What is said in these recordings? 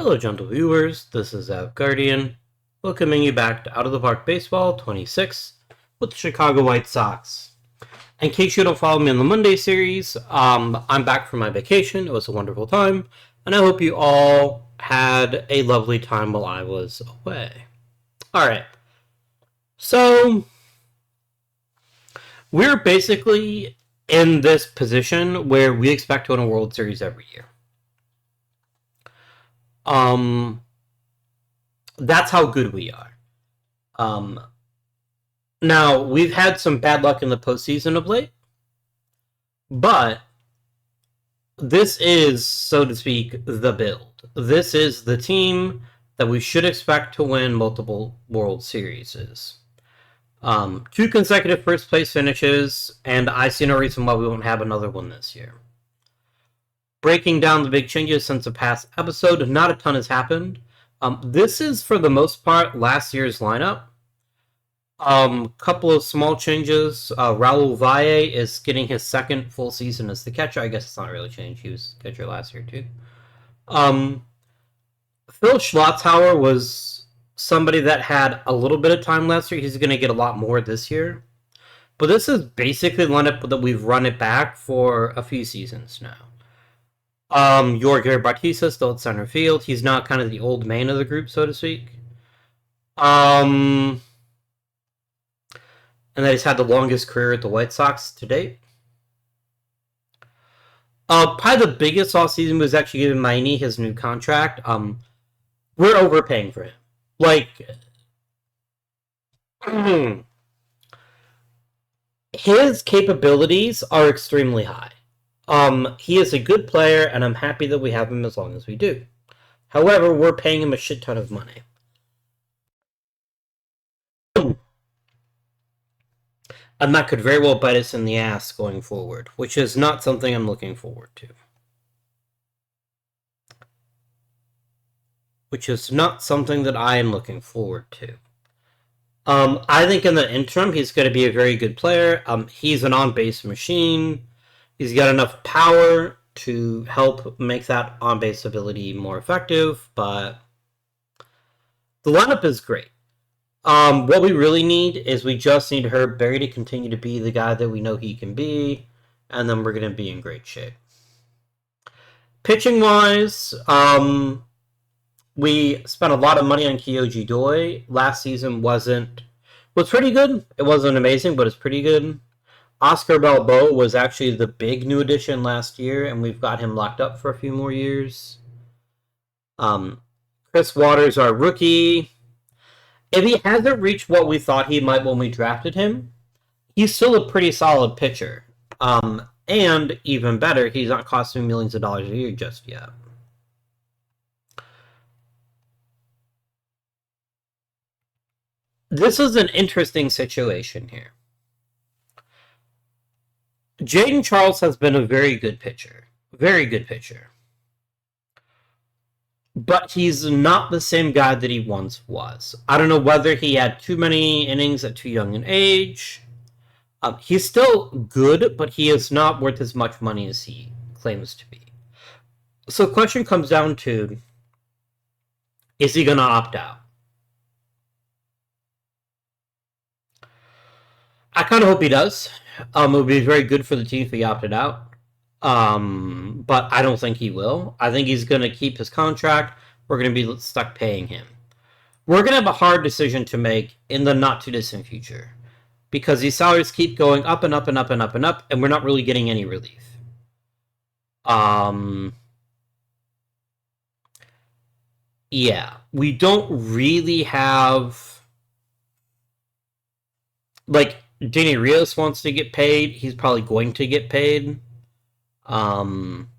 Hello, gentle viewers. This is Guardian, welcoming you back to Out of the Park Baseball 26 with the Chicago White Sox. In case you don't follow me on the Monday series, I'm back from my vacation. It was a wonderful time, and I hope you all had a lovely time while I was away. Alright, so we're basically in this position where we expect to win a World Series every year. That's how good we are. Now, we've had some bad luck in the postseason of late, but this is, so to speak, the build. This is the team that we should expect to win multiple World Series. 2 consecutive first place finishes, and I see no reason why we won't have another one this year. Breaking down the big changes since the past episode, not a ton has happened. This is, for the most part, last year's lineup. Couple of small changes. Raul Valle is getting his second full season as the catcher. I guess it's not really changed. He was catcher last year, too. Phil Schlotzhauer was somebody that had a little bit of time last year. He's going to get a lot more this year. But this is basically the lineup that we've run it back for a few seasons now. Jorge Bautista still at center field. He's not kind of the old man of the group, so to speak. And that he's had the longest career at the White Sox to date. Probably the biggest offseason was actually giving Maini his new contract. We're overpaying for him. Like, his capabilities are extremely high. He is a good player, and I'm happy that we have him as long as we do. However, we're paying him a shit ton of money. And that could very well bite us in the ass going forward, which is not something I'm looking forward to. Which is not something that I am looking forward to. I think in the interim, he's going to be a very good player. He's an on-base machine. He's got enough power to help make that on-base ability more effective, but the lineup is great. What we really need is we just need Herb Berry to continue to be the guy that we know he can be, and then we're going to be in great shape. Pitching-wise, we spent a lot of money on Kyoji Doi. Last season was pretty good. It wasn't amazing, but it's pretty good. Oscar Balboa was actually the big new addition last year, and we've got him locked up for a few more years. Chris Waters, our rookie. If he hasn't reached what we thought he might when we drafted him, he's still a pretty solid pitcher. And even better, he's not costing millions of dollars a year just yet. This is an interesting situation here. Jaden Charles has been a very good pitcher. Very good pitcher. But he's not the same guy that he once was. I don't know whether he had too many innings at too young an age. He's still good, but he is not worth as much money as he claims to be. So the question comes down to, is he going to opt out? I kind of hope he does. It would be very good for the team if he opted out. But I don't think he will. I think he's going to keep his contract. We're going to be stuck paying him. We're going to have a hard decision to make in the not-too-distant future. Because these salaries keep going up and up and up and up and up, and we're not really getting any relief. Yeah. We don't really have... Like... Danny Rios wants to get paid. He's probably going to get paid. Something's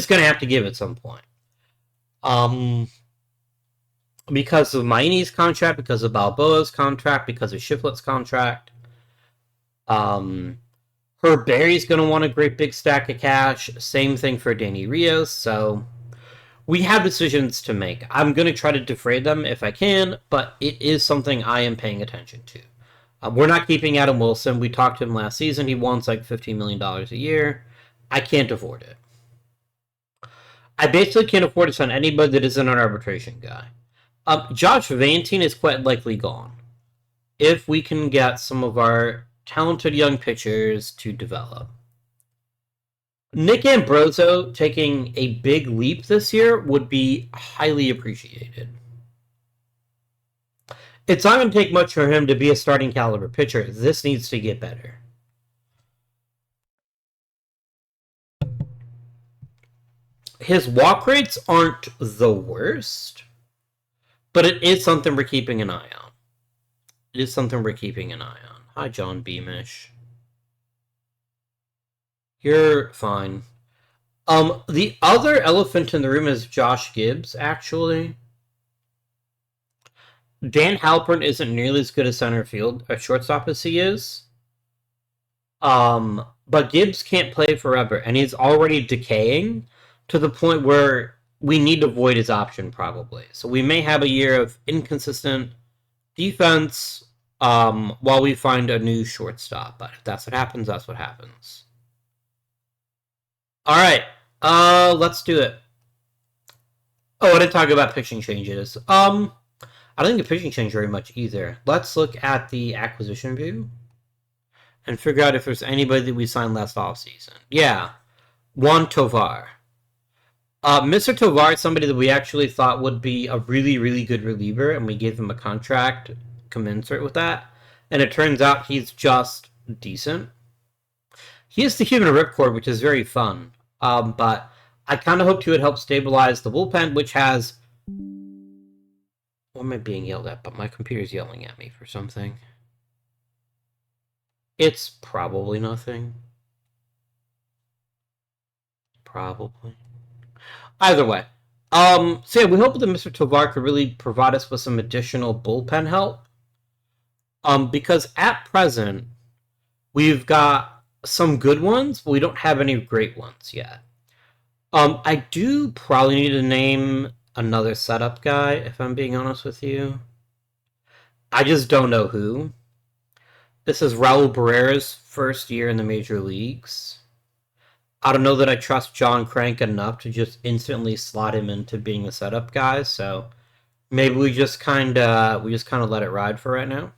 going to have to give at some point. Because of Maini's contract, because of Balboa's contract, because of Shiflett's contract. Herb Berry's going to want a great big stack of cash. Same thing for Danny Rios, so... We have decisions to make. I'm going to try to defray them if I can, but it is something I am paying attention to. We're not keeping Adam Wilson. We talked to him last season. He wants like $15 million a year. I can't afford it. I basically can't afford to sign anybody that isn't an arbitration guy. Josh Vantine is quite likely gone. If we can get some of our talented young pitchers to develop. Nick Ambrosio taking a big leap this year would be highly appreciated. It's not going to take much for him to be a starting caliber pitcher. This needs to get better. His walk rates aren't the worst, but it is something we're keeping an eye on. It is something we're keeping an eye on. Hi, John Beamish. You're fine. The other elephant in the room is Josh Gibbs, actually. Dan Halpern isn't nearly as good a center field, a shortstop as he is. But Gibbs can't play forever, and he's already decaying to the point where we need to void his option, probably. So we may have a year of inconsistent defense while we find a new shortstop. But if that's what happens, that's what happens. All right, let's do it. Oh, I didn't talk about pitching changes. I don't think the pitching changed very much either. Let's look at the acquisition view and figure out if there's anybody that we signed last offseason. Yeah, Juan Tovar. Mr. Tovar is somebody that we actually thought would be a really, really good reliever, and we gave him a contract commensurate with that. And it turns out he's just decent. He is the human ripcord, which is very fun. But I kind of hoped he would help stabilize the bullpen, which has... What am I being yelled at? But my computer's yelling at me for something. It's probably nothing. Probably. Either way. So yeah, we hope that Mr. Tovar could really provide us with some additional bullpen help. Because at present, we've got some good ones, but we don't have any great ones yet. I do probably need to name another setup guy, if I'm being honest with you. I just don't know who. This is Raul Barrera's first year in the major leagues. I don't know that I trust John Crank enough to just instantly slot him into being a setup guy, so maybe we just kind of let it ride for right now,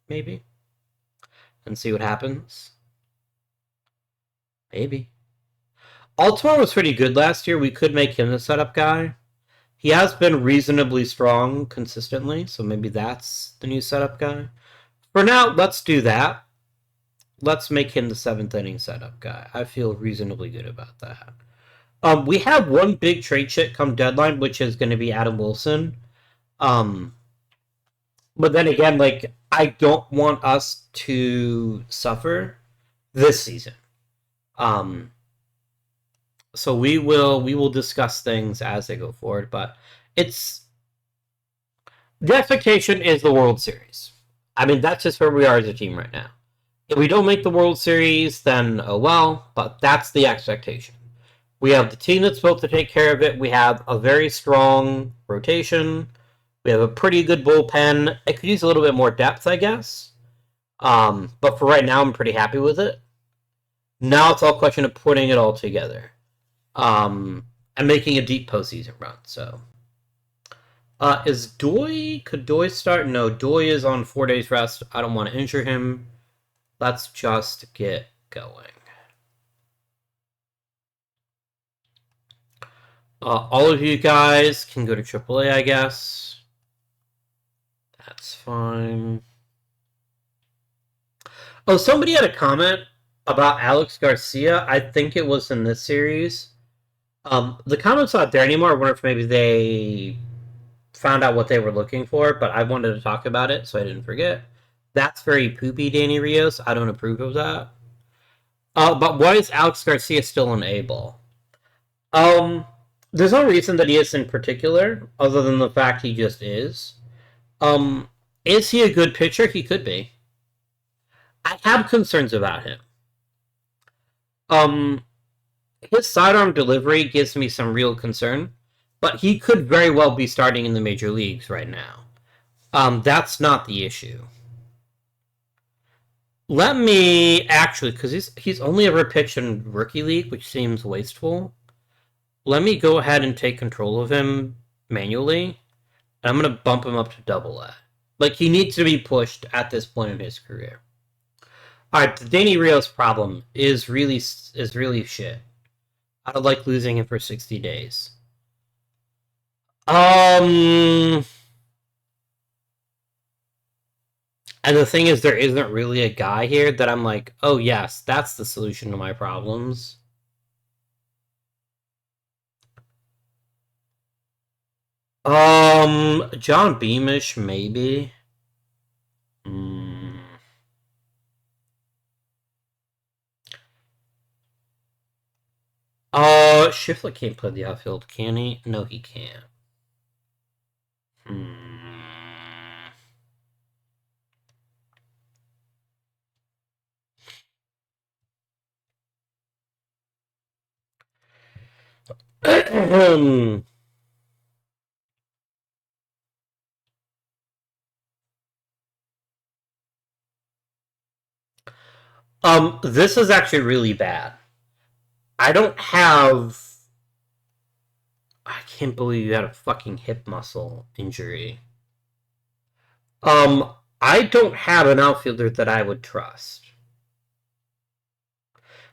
maybe, and see what happens. Maybe. Altamar was pretty good last year. We could make him the setup guy. He has been reasonably strong consistently, so maybe that's the new setup guy. For now, let's do that. Let's make him the 7th inning setup guy. I feel reasonably good about that. We have one big trade chip come deadline, which is going to be Adam Wilson. But then again, like, I don't want us to suffer this season. So we will discuss things as they go forward, but the expectation is the World Series. I mean, that's just where we are as a team right now. If we don't make the World Series, then oh well, but that's the expectation. We have the team that's supposed to take care of it. We have a very strong rotation. We have a pretty good bullpen. It could use a little bit more depth, I guess. But for right now, I'm pretty happy with it. Now it's all a question of putting it all together. And making a deep postseason run, so. Could Doi start? No, Doi is on 4 days rest. I don't want to injure him. Let's just get going. All of you guys can go to AAA, I guess. That's fine. Oh, somebody had a comment about Alex Garcia. I think it was in this series. The comment's not there anymore. I wonder if maybe they found out what they were looking for, but I wanted to talk about it, so I didn't forget. That's very poopy, Danny Rios. I don't approve of that. But why is Alex Garcia still on A-ball? There's no reason that he is in particular, other than the fact he just is. Is he a good pitcher? He could be. I have concerns about him. His sidearm delivery gives me some real concern, but he could very well be starting in the major leagues right now. That's not the issue. Let me actually, because he's only ever pitched in Rookie League, which seems wasteful. Let me go ahead and take control of him manually, and I'm gonna bump him up to Double A. Like, he needs to be pushed at this point in his career. All right, the Danny Rios problem is really shit. I don't like losing him for 60 days. And the thing is, there isn't really a guy here that I'm like, oh yes, that's the solution to my problems. John Beamish, maybe. Mm. Shiflett can't play the outfield, can he? No, he can't. Hmm. This is actually really bad. I don't have. I can't believe you had a fucking hip muscle injury. I don't have an outfielder that I would trust.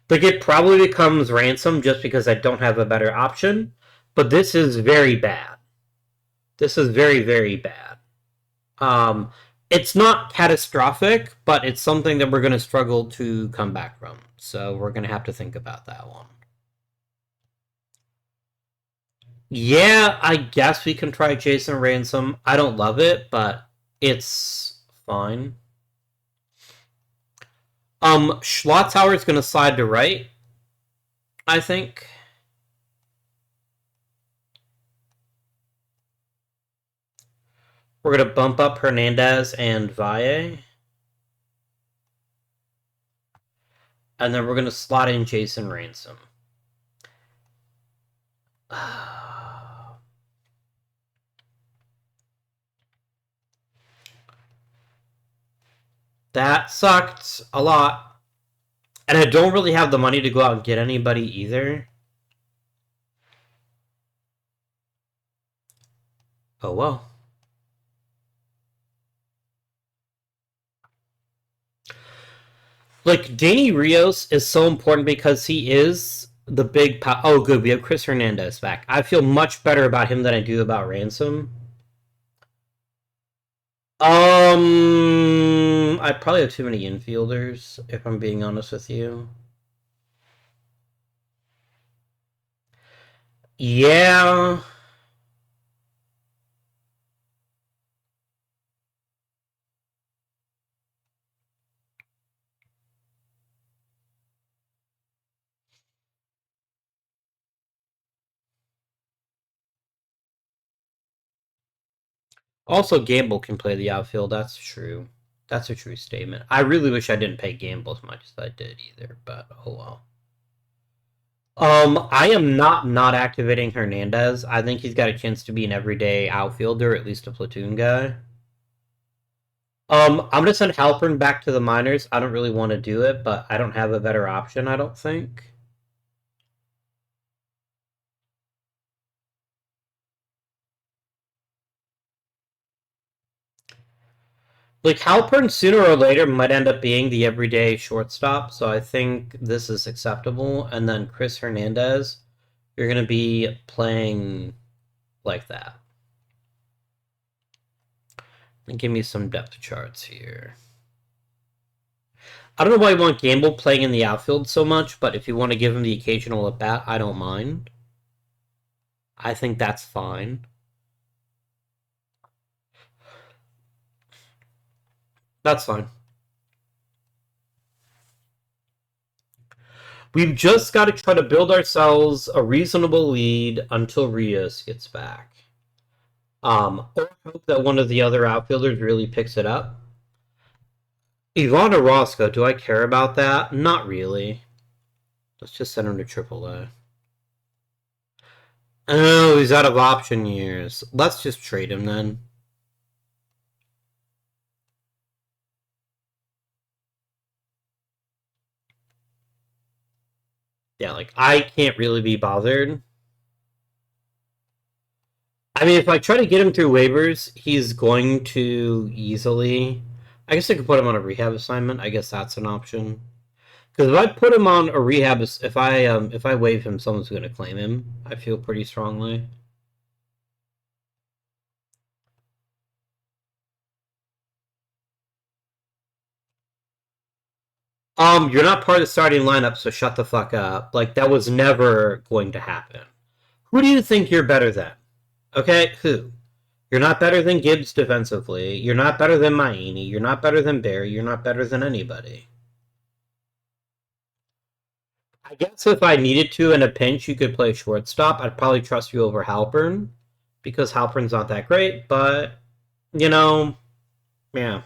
Like, it probably becomes Ransom just because I don't have a better option, but this is very bad. This is very, very bad. Um, it's not catastrophic, but it's something that we're going to struggle to come back from. So we're going to have to think about that one. Yeah, I guess we can try Jason Ransom. I don't love it, but it's fine. Schlotzhauer is going to slide to right, I think. We're going to bump up Hernandez and Valle. And then we're going to slot in Jason Ransom. That sucked a lot. And I don't really have the money to go out and get anybody either. Oh well. Like, Danny Rios is so important because he is the big... Oh, good. We have Chris Hernandez back. I feel much better about him than I do about Ransom. I probably have too many infielders, if I'm being honest with you. Yeah. Also, Gamble can play the outfield. That's true. That's a true statement. I really wish I didn't pay Gamble as much as I did either, but oh well. I am not activating Hernandez. I think he's got a chance to be an everyday outfielder, at least a platoon guy. I'm gonna send Halpern back to the minors. I don't really want to do it, but I don't have a better option, I don't think. Like, Halpern sooner or later might end up being the everyday shortstop, so I think this is acceptable. And then Chris Hernandez, you're gonna be playing like that. And give me some depth charts here. I don't know why you want Gamble playing in the outfield so much, but if you want to give him the occasional at bat, I don't mind. I think that's fine. That's fine. We've just got to try to build ourselves a reasonable lead until Rios gets back. Or hope that one of the other outfielders really picks it up. Ivan Orozco, do I care about that? Not really. Let's just send him to AAA. Oh, he's out of option years. Let's just trade him then. . Yeah, like, I can't really be bothered. I mean, if I try to get him through waivers, he's going to easily. I guess I could put him on a rehab assignment. I guess that's an option. Because if I put him on a rehab, if I waive him, someone's going to claim him. I feel pretty strongly. You're not part of the starting lineup, so shut the fuck up. Like, that was never going to happen. Who do you think you're better than? Okay, who? You're not better than Gibbs defensively. You're not better than Maini. You're not better than Barry. You're not better than anybody. I guess if I needed to in a pinch, you could play shortstop. I'd probably trust you over Halpern because Halpern's not that great, but, you know, yeah.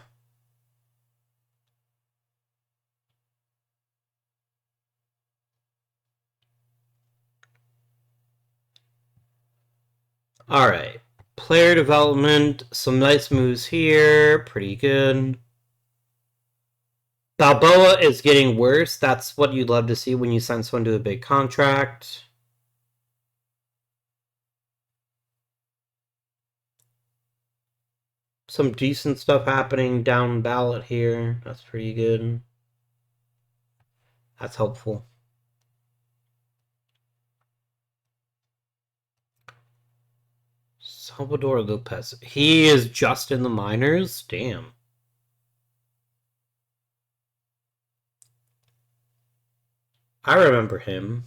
All right. Player development, some nice moves here. Pretty good. Balboa is getting worse. That's what you'd love to see when you sign someone to a big contract. Some decent stuff happening down ballot here. That's pretty good. That's helpful. Salvador Lopez. He is just in the minors? Damn. I remember him.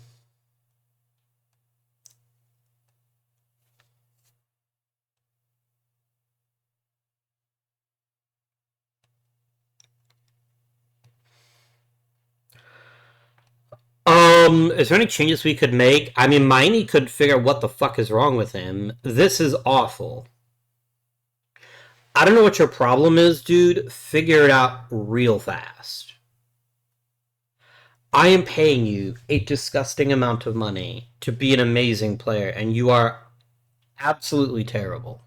Is there any changes we could make? I mean, Miney could figure out what the fuck is wrong with him. This is awful. I don't know what your problem is, dude. Figure it out real fast. I am paying you a disgusting amount of money to be an amazing player, and you are absolutely terrible.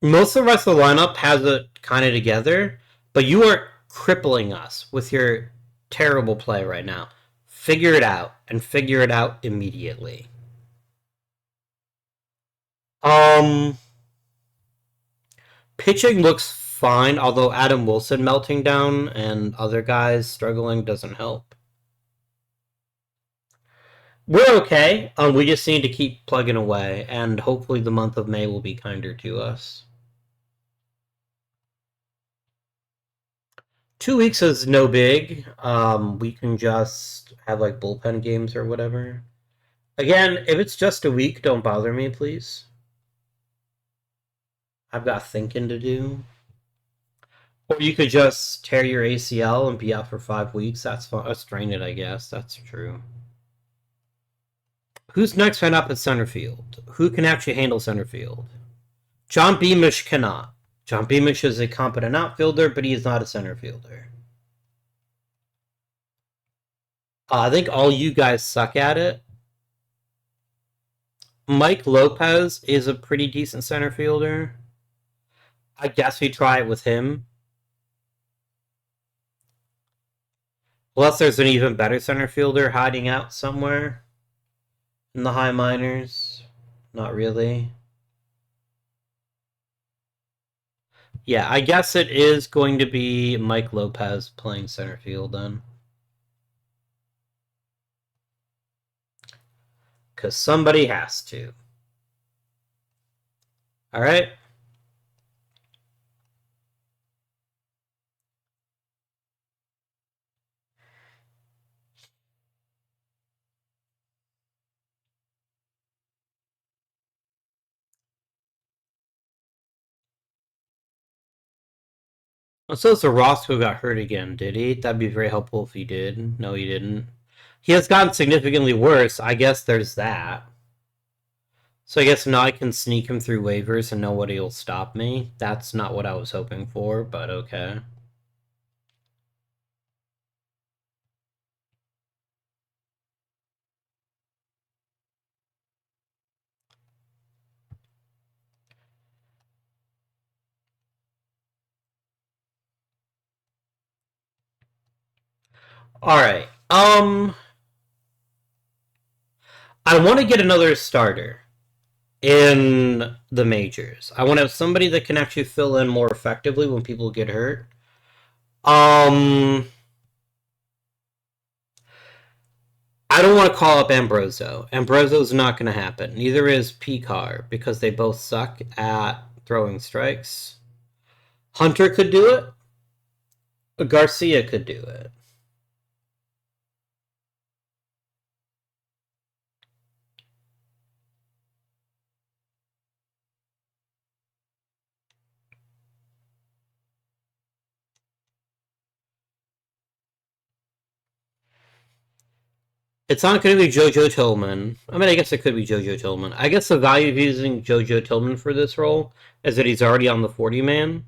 Most of the rest of the lineup has it kind of together, but you are crippling us with your terrible play right now. Figure it out, and figure it out immediately. Um, Pitching looks fine, although Adam Wilson melting down and other guys struggling doesn't help. We're okay. We just need to keep plugging away, and hopefully the month of May will be kinder to us. 2 weeks is no big. We can just have like bullpen games or whatever. Again, if it's just a week, don't bother me, please. I've got thinking to do. Or you could just tear your ACL and be out for 5 weeks. That's fine. Strain it, I guess. That's true. Who's next man up at center field? Who can actually handle center field? John Beamish cannot. John Beamish is a competent outfielder, but he is not a center fielder. I think all you guys suck at it. Mike Lopez is a pretty decent center fielder. I guess we try it with him. Unless there's an even better center fielder hiding out somewhere in the high minors. Not really. Yeah, I guess it is going to be Mike Lopez playing center field then. Because somebody has to. Alright? So it's Roscoe got hurt again, did he? That'd be very helpful if he did. No, he didn't. He has gotten significantly worse. I guess there's that. So I guess now I can sneak him through waivers and nobody will stop me. That's not what I was hoping for, but okay. Alright. I want to get another starter in the majors. I want to have somebody that can actually fill in more effectively when people get hurt. I don't want to call up Ambrosio. Ambrosio's not going to happen. Neither is Picar, because they both suck at throwing strikes. Hunter could do it. Garcia could do it. It's not going to be JoJo Tillman. I mean, I guess it could be JoJo Tillman. I guess the value of using JoJo Tillman for this role is that he's already on the 40-man,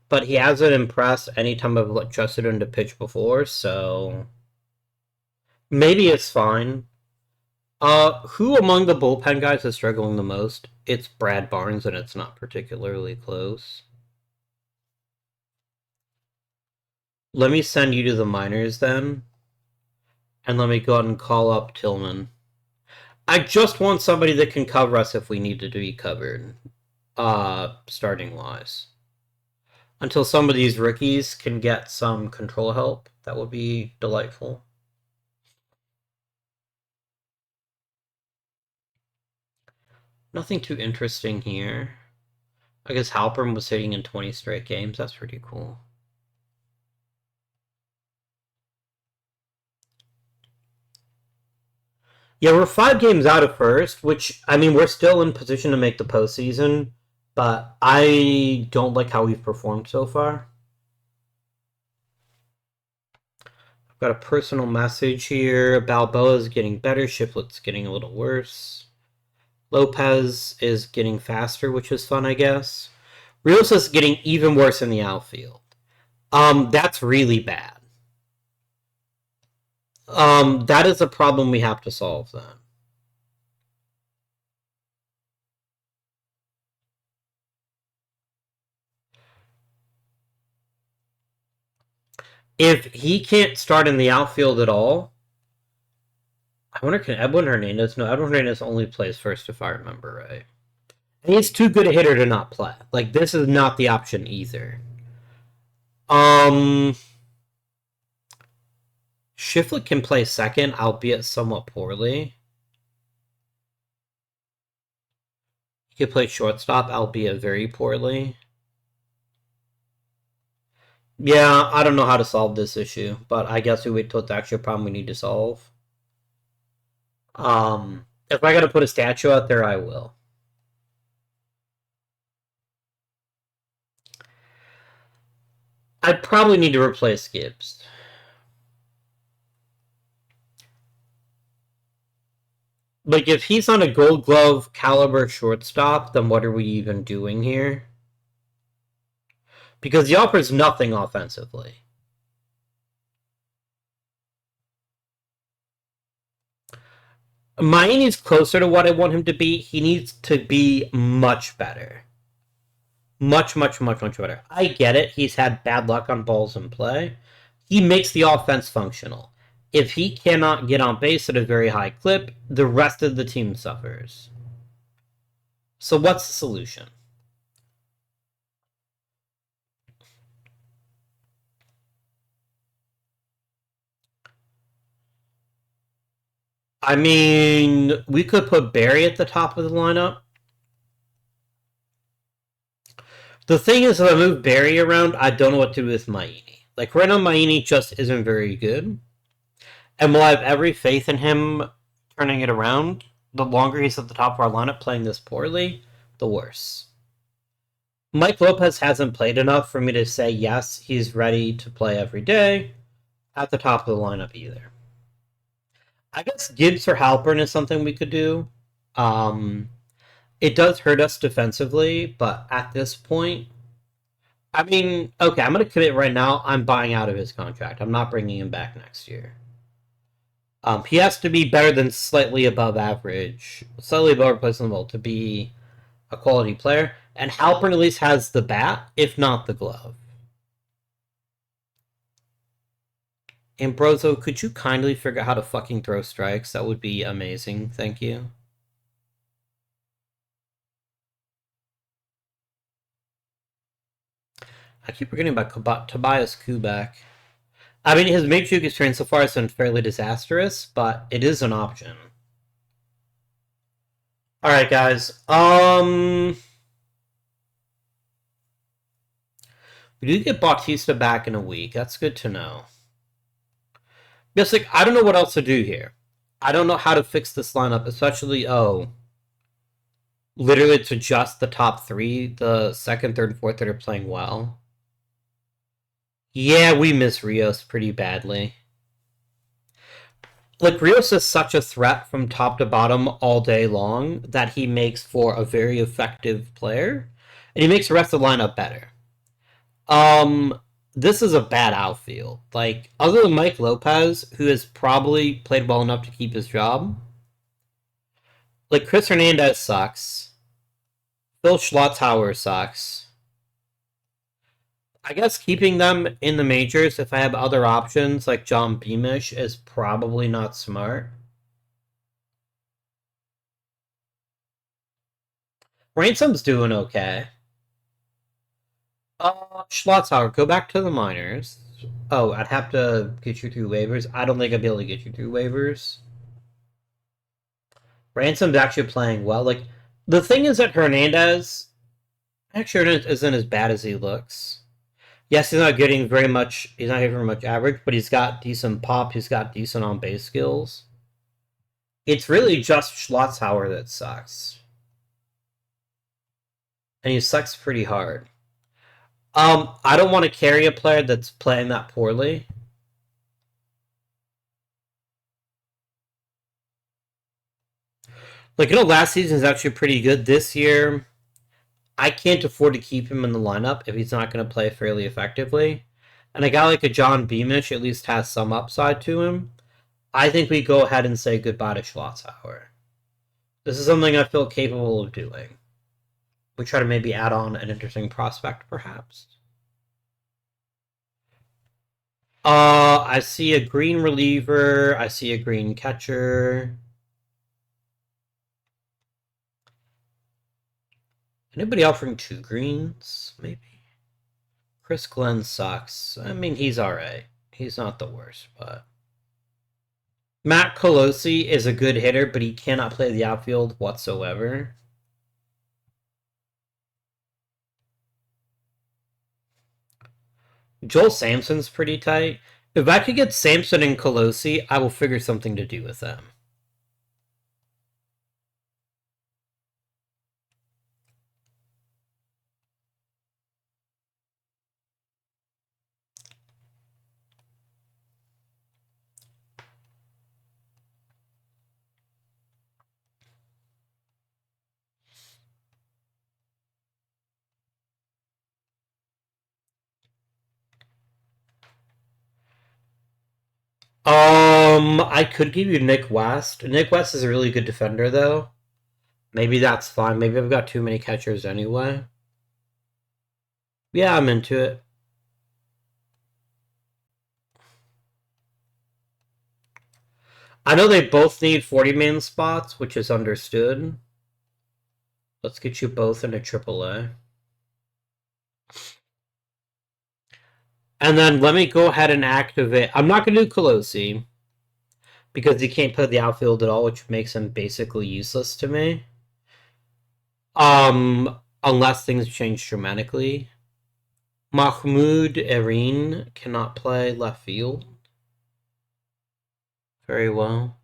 but he hasn't impressed any time I've trusted him to pitch before, so maybe it's fine. Who among the bullpen guys is struggling the most? It's Brad Barnes, and it's not particularly close. Let me send you to the minors then, and let me go ahead and call up Tillman. I just want somebody that can cover us if we need to be covered, starting wise. Until some of these rookies can get some control help, that would be delightful. Nothing too interesting here. I guess Halpern was hitting in 20 straight games. That's pretty cool. Yeah, we're 5 games out of first, which, I mean, we're still in position to make the postseason, but I don't like how we've performed so far. I've got a personal message here. Balboa's getting better. Shiflet's getting a little worse. Lopez is getting faster, which is fun, I guess. Rios is getting even worse in the outfield. That's really bad. That is a problem we have to solve then. If he can't start in the outfield at all, I wonder, can Edwin Hernandez? No, Edwin Hernandez only plays first, if I remember right. And he's too good a hitter to not play. Like, this is not the option either. Shiflett can play second, albeit somewhat poorly. He can play shortstop, albeit very poorly. Yeah, I don't know how to solve this issue, but I guess we wait till it's actually a problem we need to solve. If I gotta put a statue out there, I will. I probably need to replace Gibbs. Like, if he's on a Gold Glove caliber shortstop, then what are we even doing here? Because he offers nothing offensively. Maini's closer to what I want him to be. He needs to be much better. Much, much, much, much better. I get it. He's had bad luck on balls in play. He makes the offense functional. If he cannot get on base at a very high clip, the rest of the team suffers. So what's the solution? I mean, we could put Barry at the top of the lineup. The thing is, if I move Barry around, I don't know what to do with Maini. Like, right now, Maini just isn't very good. And we'll have every faith in him turning it around. The longer he's at the top of our lineup playing this poorly, the worse. Mike Lopez hasn't played enough for me to say, yes, he's ready to play every day at the top of the lineup either. I guess Gibbs or Halpern is something we could do. It does hurt us defensively, but at this point, I mean, okay, I'm going to commit right now. I'm buying out of his contract. I'm not bringing him back next year. He has to be better than slightly above average, slightly above replaceable to be a quality player. And Halpern at least has the bat, if not the glove. Ambroso, could you kindly figure out how to fucking throw strikes? That would be amazing. Thank you. I keep forgetting about Tobias Kubek. I mean, his Major League experience so far has been fairly disastrous, but it is an option. Alright, guys. We do get Bautista back in a week. That's good to know. Just like, I don't know what else to do here. I don't know how to fix this lineup, especially, literally to just the top three, the second, third, and fourth that are playing well. Yeah, we miss Rios pretty badly. Like, Rios is such a threat from top to bottom all day long that he makes for a very effective player, and he makes the rest of the lineup better. This is a bad outfield. Like, other than Mike Lopez, who has probably played well enough to keep his job, like, Chris Hernandez sucks. Phil Schlotzhauer sucks. I guess keeping them in the majors, if I have other options like John Beamish, is probably not smart. Ransom's doing okay. Schlotzhauer, go back to the minors. Oh, I'd have to get you through waivers. I don't think I'd be able to get you through waivers. Ransom's actually playing well. Like, the thing is that Hernandez actually isn't as bad as he looks. Yes, he's not getting very much. He's not getting very much average, but he's got decent pop. He's got decent on base skills. It's really just Schlotzhauer that sucks, and he sucks pretty hard. I don't want to carry a player that's playing that poorly. Like, last season is actually pretty good. This year, I can't afford to keep him in the lineup if he's not going to play fairly effectively. And a guy like a John Beamish at least has some upside to him. I think we go ahead and say goodbye to Schlotzhauer. This is something I feel capable of doing. We try to maybe add on an interesting prospect, perhaps. I see a green reliever. I see a green catcher. Anybody offering 2 greens? Maybe. Chris Glenn sucks. I mean, he's alright. He's not the worst, but... Matt Colosi is a good hitter, but he cannot play the outfield whatsoever. Joel Sampson's pretty tight. If I could get Sampson and Colosi, I will figure something to do with them. I could give you Nick West. Nick West is a really good defender, though. Maybe that's fine. Maybe I've got too many catchers anyway. Yeah, I'm into it. I know they both need 40-man spots, which is understood. Let's get you both into AAA. And then let me go ahead and activate... I'm not going to do Colosi, because he can't play the outfield at all, which makes him basically useless to me. Unless things change dramatically. Mahmoud Erin cannot play left field. Very well.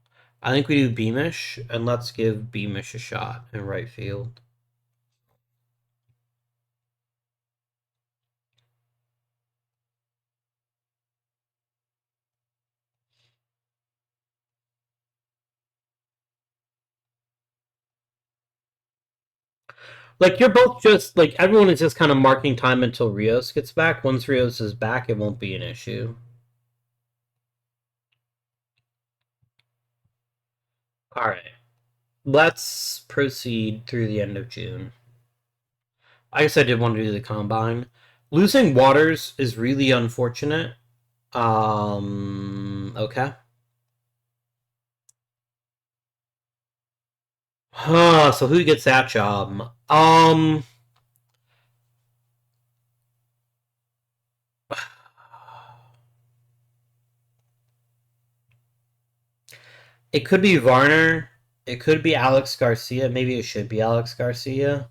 I think we do Beamish, and let's give Beamish a shot in right field. Like, you're both just, like, everyone is just kind of marking time until Rios gets back. Once Rios is back, it won't be an issue. Alright. Let's proceed through the end of June. I guess I did want to do the Combine. Losing Waters is really unfortunate. Okay. So who gets that job? It could be Varner. It could be Alex Garcia. Maybe it should be Alex Garcia.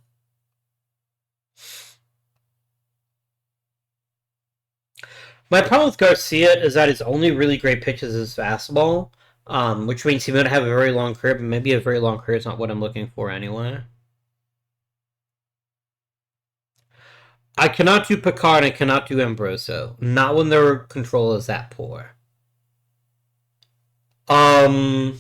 My problem with Garcia is that his only really great pitch is his fastball, which means he might have a very long career, but maybe a very long career is not what I'm looking for anyway. I cannot do Picard and I cannot do Ambroso. Not when their control is that poor. Let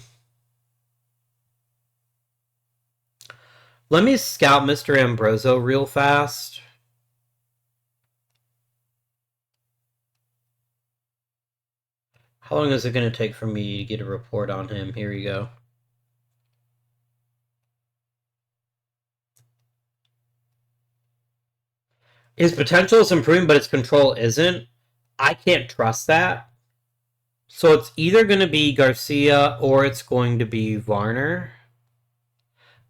me scout Mr. Ambroso real fast. How long is it going to take for me to get a report on him? Here we go. His potential is improving, but his control isn't. I can't trust that. So it's either going to be Garcia or it's going to be Varner.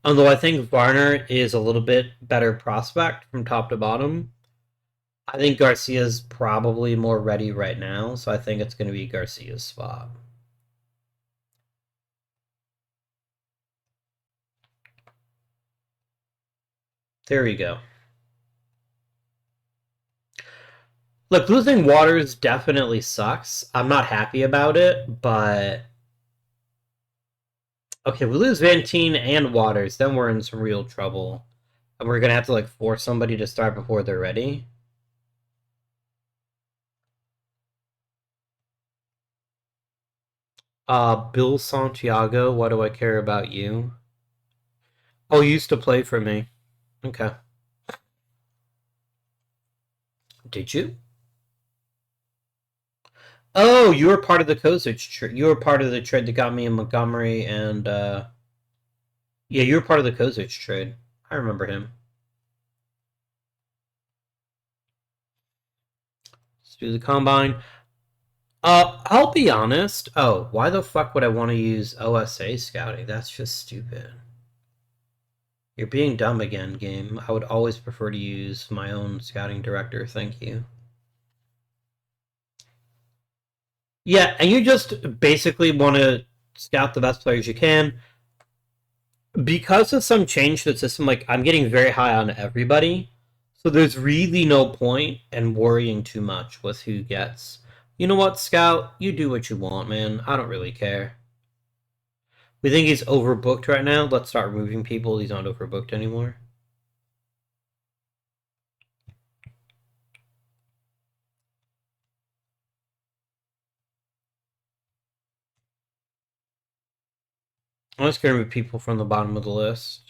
Although I think Varner is a little bit better prospect from top to bottom. I think Garcia's probably more ready right now, so I think it's going to be Garcia's spot. There we go. Look, losing Waters definitely sucks. I'm not happy about it, but... Okay, we lose Vantine and Waters, then we're in some real trouble. And we're going to have to, like, force somebody to start before they're ready. Bill Santiago, why do I care about you? Oh, you used to play for me. Okay. Did you? Oh, you were part of the Kozic trade. You were part of the trade that got me in Montgomery and, yeah, you were part of the Kozic trade. I remember him. Let's do the combine. I'll be honest. Oh, why the fuck would I want to use OSA scouting? That's just stupid. You're being dumb again, game. I would always prefer to use my own scouting director, thank you. Yeah, and you just basically want to scout the best players you can. Because of some change to the system, like, I'm getting very high on everybody. So there's really no point in worrying too much with who gets. You know what, Scout? You do what you want, man. I don't really care. We think he's overbooked right now. Let's start removing people. He's not overbooked anymore. I'm just going to remove people from the bottom of the list.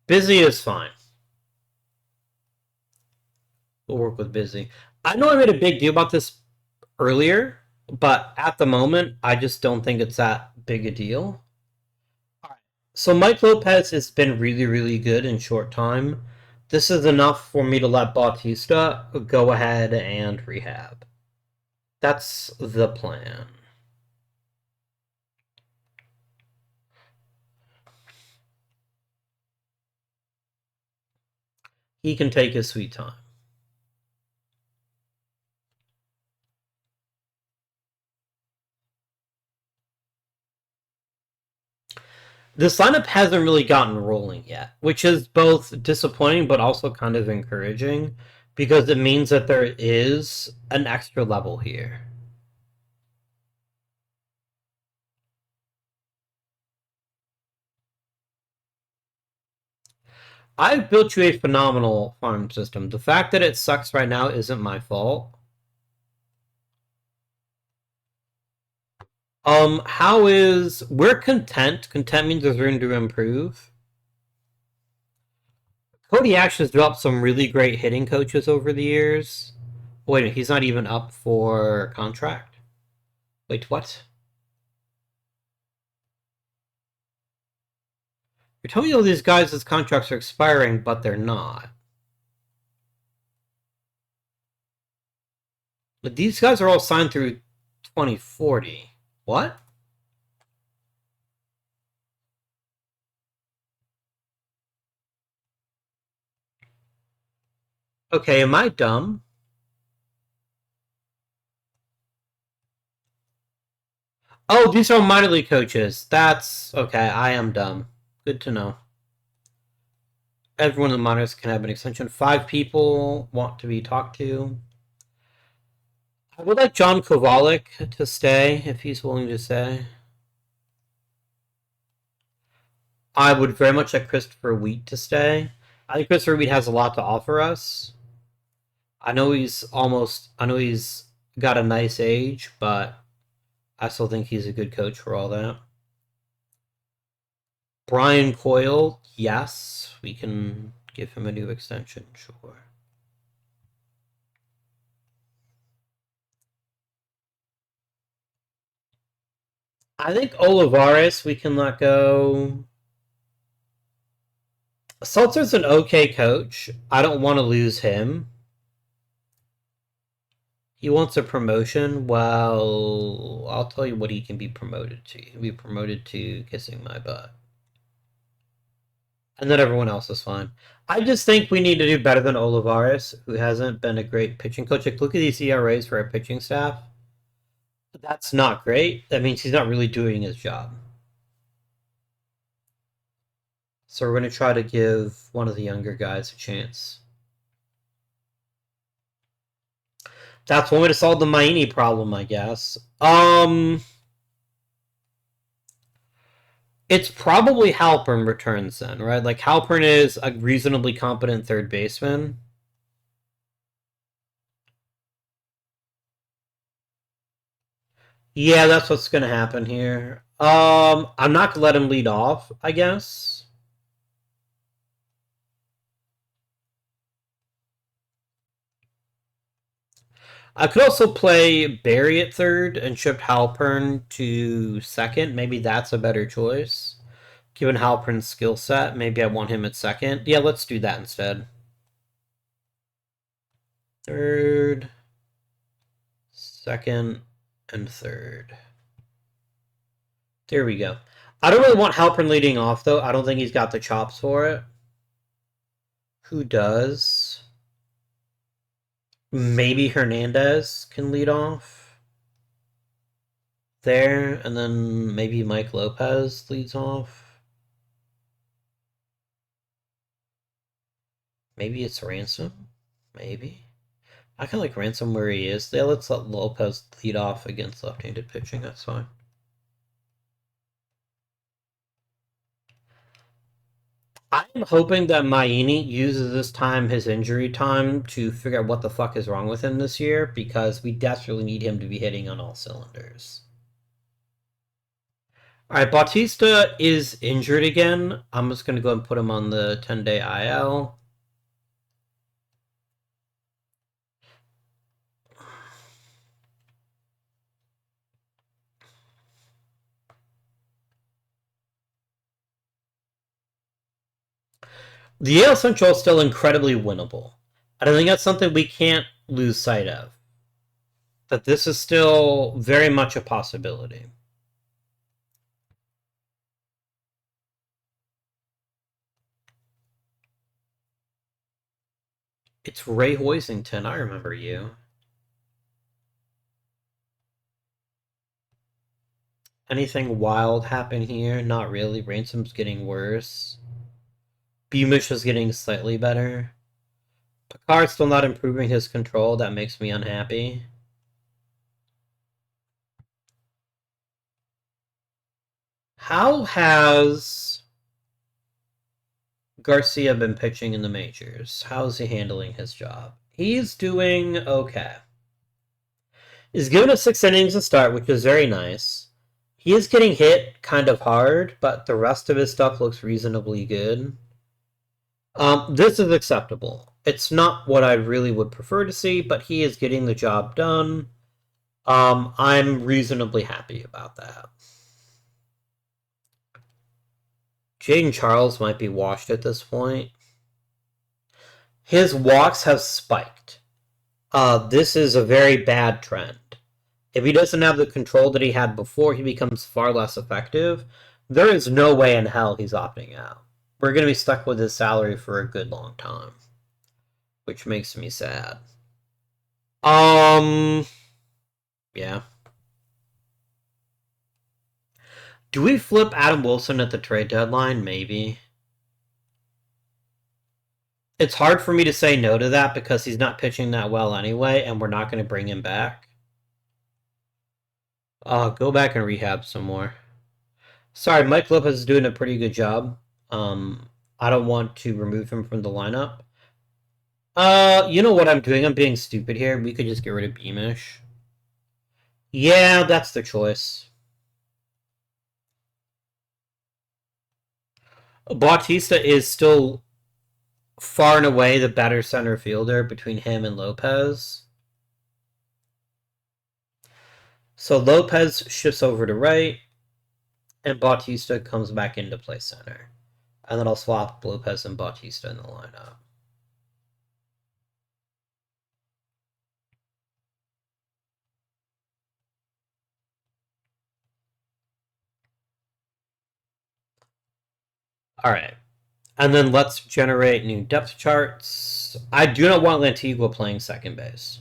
Busy is fine. We'll work with Busy. I know I made a big deal about this earlier, but at the moment, I just don't think it's that big a deal. So Mike Lopez has been really, really good in short time. This is enough for me to let Bautista go ahead and rehab. That's the plan. He can take his sweet time. This lineup hasn't really gotten rolling yet, which is both disappointing but also kind of encouraging because it means that there is an extra level here. I've built you a phenomenal farm system. The fact that it sucks right now isn't my fault. How is... We're content. Content means there's room to improve. Cody Ash has developed some really great hitting coaches over the years. Wait, he's not even up for contract? Wait, what? You're telling me all these guys' contracts are expiring, but they're not. But these guys are all signed through 2040. What? Okay, am I dumb? Oh, these are minor league coaches. That's okay. I am dumb. Good to know. Everyone in the minors can have an extension. 5 people want to be talked to. I would like John Kovalik to stay if he's willing to stay. I would very much like Christopher Wheat to stay. I think Christopher Wheat has a lot to offer us. I know he's got a nice age, but I still think he's a good coach for all that. Brian Coyle, yes, we can give him a new extension, sure. I think Olivares we can let go. Seltzer's an okay coach. I don't want to lose him. He wants a promotion. Well, I'll tell you what he can be promoted to. He can be promoted to kissing my butt. And then everyone else is fine. I just think we need to do better than Olivares, who hasn't been a great pitching coach. Like, look at these ERAs for our pitching staff. That's not great. That means he's not really doing his job. So we're going to try to give one of the younger guys a chance. That's one way to solve the Maini problem, I guess. It's probably Halpern returns then, right? Like, Halpern is a reasonably competent third baseman. Yeah, that's what's going to happen here. I'm not going to let him lead off, I guess. I could also play Barry at third and shift Halpern to second. Maybe that's a better choice. Given Halpern's skill set, maybe I want him at second. Yeah, let's do that instead. Third, second, and third. There we go. I don't really want Halpern leading off, though. I don't think he's got the chops for it. Who does? Maybe Hernandez can lead off there, and then maybe Mike Lopez leads off. Maybe it's Ransom. Maybe. I kind of like Ransom where he is. Yeah, let's let Lopez lead off against left-handed pitching. That's fine. I'm hoping that Maini uses this time, his injury time, to figure out what the fuck is wrong with him this year, because we desperately need him to be hitting on all cylinders. Alright, Bautista is injured again. I'm just going to go and put him on the 10-day IL. The AL Central is still incredibly winnable. I don't think that's something we can't lose sight of. That this is still very much a possibility. It's Ray Hoisington. I remember you. Anything wild happen here? Not really. Ransom's getting worse. Beamish is getting slightly better. Picard's still not improving his control. That makes me unhappy. How has Garcia been pitching in the majors? How's he handling his job? He's doing okay. He's given us 6 innings to start, which is very nice. He is getting hit kind of hard, but the rest of his stuff looks reasonably good. This is acceptable. It's not what I really would prefer to see, but he is getting the job done. I'm reasonably happy about that. Jaden Charles might be washed at this point. His walks have spiked. This is a very bad trend. If he doesn't have the control that he had before, he becomes far less effective. There is no way in hell he's opting out. We're going to be stuck with his salary for a good long time, which makes me sad. Yeah. Do we flip Adam Wilson at the trade deadline? Maybe. It's hard for me to say no to that because he's not pitching that well anyway, and we're not going to bring him back. Go back and rehab some more. Sorry, Mike Lopez is doing a pretty good job. I don't want to remove him from the lineup. You know what I'm doing? I'm being stupid here. We could just get rid of Beamish. Yeah, that's the choice. Bautista is still far and away the better center fielder between him and Lopez. So Lopez shifts over to right, and Bautista comes back into play center. And then I'll swap Lopez and Bautista in the lineup. All right. And then let's generate new depth charts. I do not want Lantigua playing second base.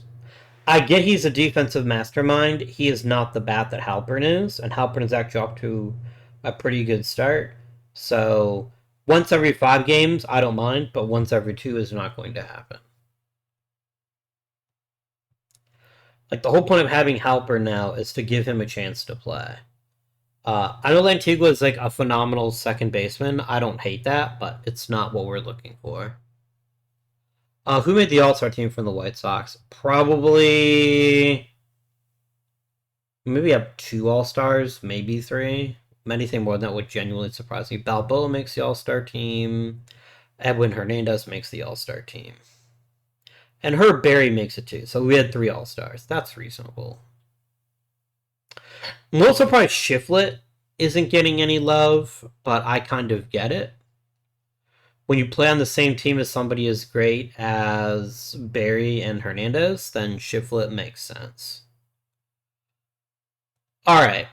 I get he's a defensive mastermind. He is not the bat that Halpern is, and Halpern is actually off to a pretty good start. So once every 5 games, I don't mind, but once every 2 is not going to happen. Like, the whole point of having Halpern now is to give him a chance to play. I know Lantigua is like a phenomenal second baseman. I don't hate that, but it's not what we're looking for. Who made the All-Star team from the White Sox? Probably... maybe have 2 All-Stars, maybe 3. Anything more than that would genuinely surprise me. Balboa makes the All-Star team. Edwin Hernandez makes the All-Star team. And Herb Berry makes it too. So we had 3 All-Stars. That's reasonable. I'm a little surprised Shiflett isn't getting any love, but I kind of get it. When you play on the same team as somebody as great as Berry and Hernandez, then Shiflett makes sense. Alright.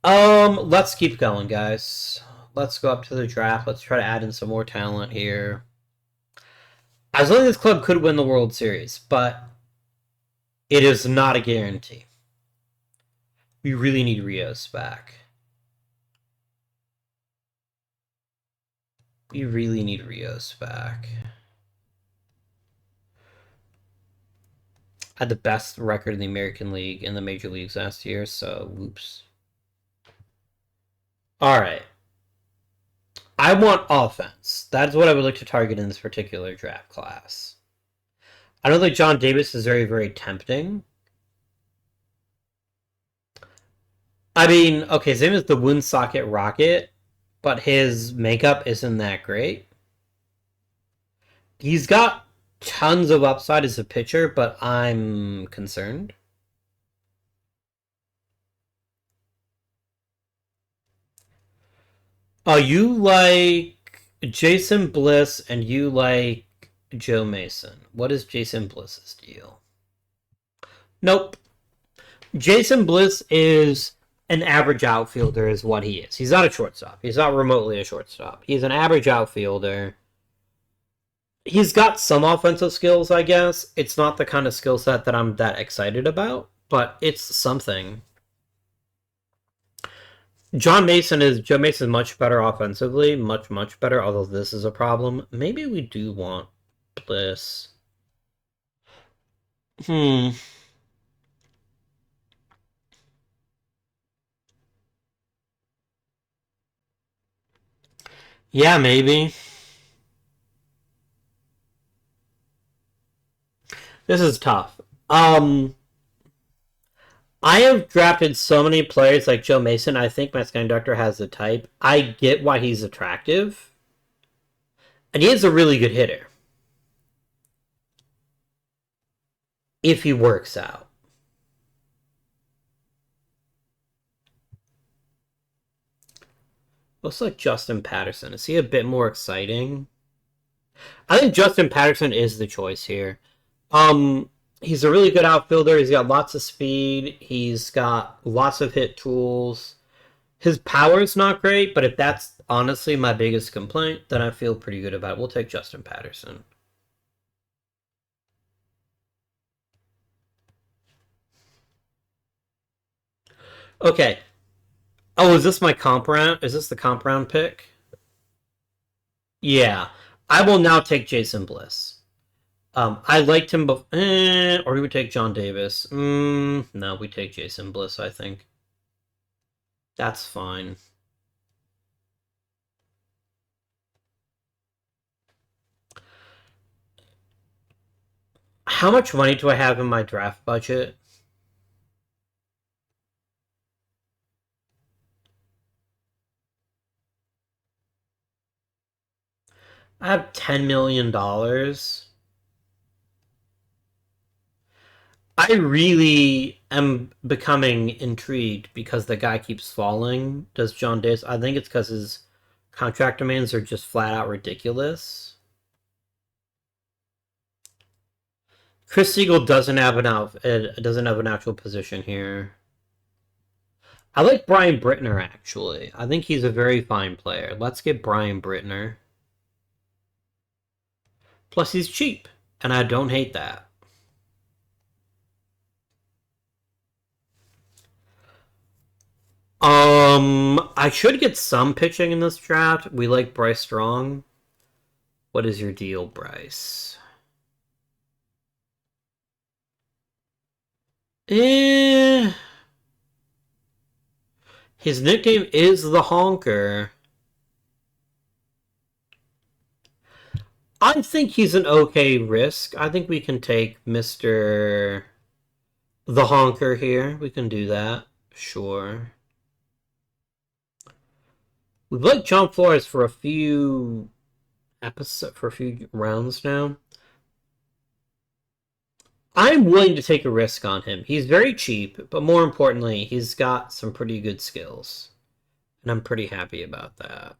Let's keep going, guys. Let's go up to the draft. Let's try to add in some more talent here. I was thinking this club could win the World Series, but it is not a guarantee. We really need Rios back. We really need Rios back. Had the best record in the American League in the major leagues last year, so whoops. Alright. I want offense. That's what I would like to target in this particular draft class. I don't think John Davis is very, very tempting. I mean, okay, his name is the Woonsocket Rocket, but his makeup isn't that great. He's got tons of upside as a pitcher, but I'm concerned. Oh, you like Jason Bliss and you like Joe Mason. What is Jason Bliss's deal? Nope. Jason Bliss is an average outfielder is what he is. He's not a shortstop. He's not remotely a shortstop. He's an average outfielder. He's got some offensive skills, I guess. It's not the kind of skill set that I'm that excited about, but it's something. Joe Mason is much better offensively, much better, although this is a problem. Maybe we do want Bliss. Yeah, maybe. This is tough. I have drafted so many players like Joe Mason. I think my scouting director has the type. I get why he's attractive. And he is a really good hitter. If he works out. Looks like Justin Patterson. Is he a bit more exciting? I think Justin Patterson is the choice here. He's a really good outfielder. He's got lots of speed. He's got lots of hit tools. His power's not great, but if that's honestly my biggest complaint, then I feel pretty good about it. We'll take Justin Patterson. Okay. Oh, is this my comp round? Is this the comp round pick? Yeah. I will now take Jason Bliss. I liked him before, or we would take John Davis. No, we take Jason Bliss, I think. That's fine. How much money do I have in my draft budget? I have $10 million. I really am becoming intrigued because the guy keeps falling. Does John Davis? I think it's because his contract demands are just flat out ridiculous. Chris Siegel doesn't have an actual position here. I like Brian Brittner actually. I think he's a very fine player. Let's get Brian Brittner. Plus he's cheap, and I don't hate that. I should get some pitching in this draft. We like Bryce Strong. What is your deal, Bryce? Eh. His nickname is the Honker. I think he's an okay risk. I think we can take Mr. the Honker here. We can do that. Sure. We've liked John Flores for a few rounds now. I'm willing to take a risk on him. He's very cheap, but more importantly, he's got some pretty good skills. And I'm pretty happy about that.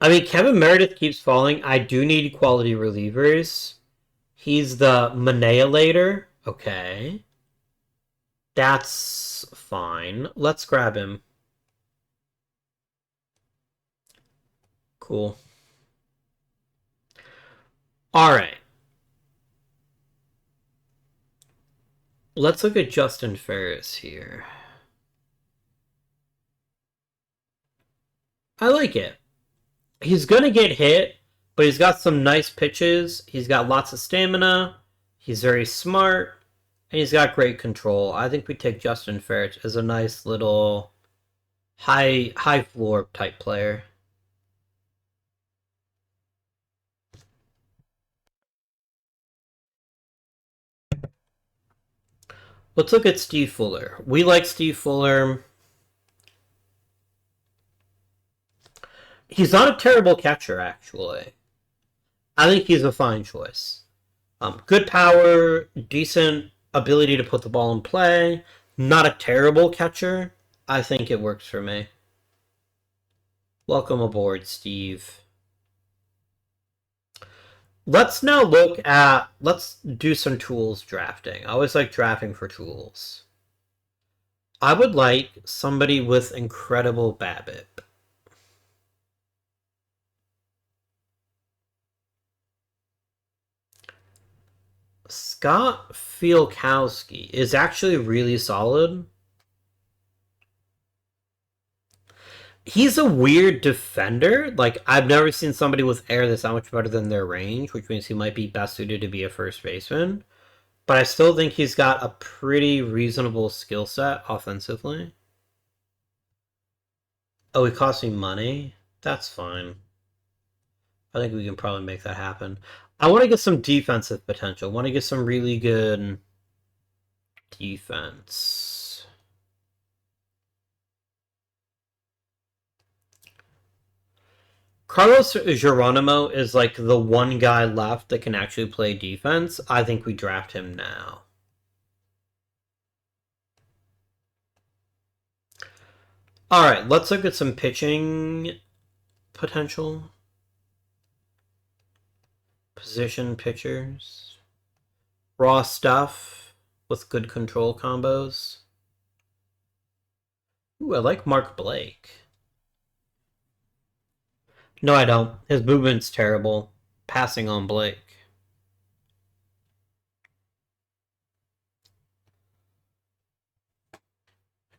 I mean, Kevin Meredith keeps falling. I do need quality relievers. He's the Manipulator. Okay. That's fine. Let's grab him. Cool. Alright. Let's look at Justin Ferris here. I like it. He's gonna get hit, but he's got some nice pitches. He's got lots of stamina. He's very smart. And he's got great control. I think we take Justin Ferris as a nice little high floor type player. Let's look at Steve Fuller. We like Steve Fuller. He's not a terrible catcher, actually. I think he's a fine choice. Good power, decent ability to put the ball in play. Not a terrible catcher. I think it works for me. Welcome aboard, Steve. Let's now let's do some tools drafting. I always like drafting for tools. I would like somebody with incredible BABIP. Scott Fielkowski is actually really solid. He's a weird defender. Like, I've never seen somebody with air that's that much better than their range, which means he might be best suited to be a first baseman. But I still think he's got a pretty reasonable skill set offensively. Oh, he costs me money? That's fine. I think we can probably make that happen. I want to get some defensive potential. I want to get some really good defense. Carlos Geronimo is like the one guy left that can actually play defense. I think we draft him now. Alright, let's look at some pitching potential. position pitchers. Raw stuff with good control combos. Ooh, I like Mark Blake. No, I don't. His movement's terrible. Passing on Blake.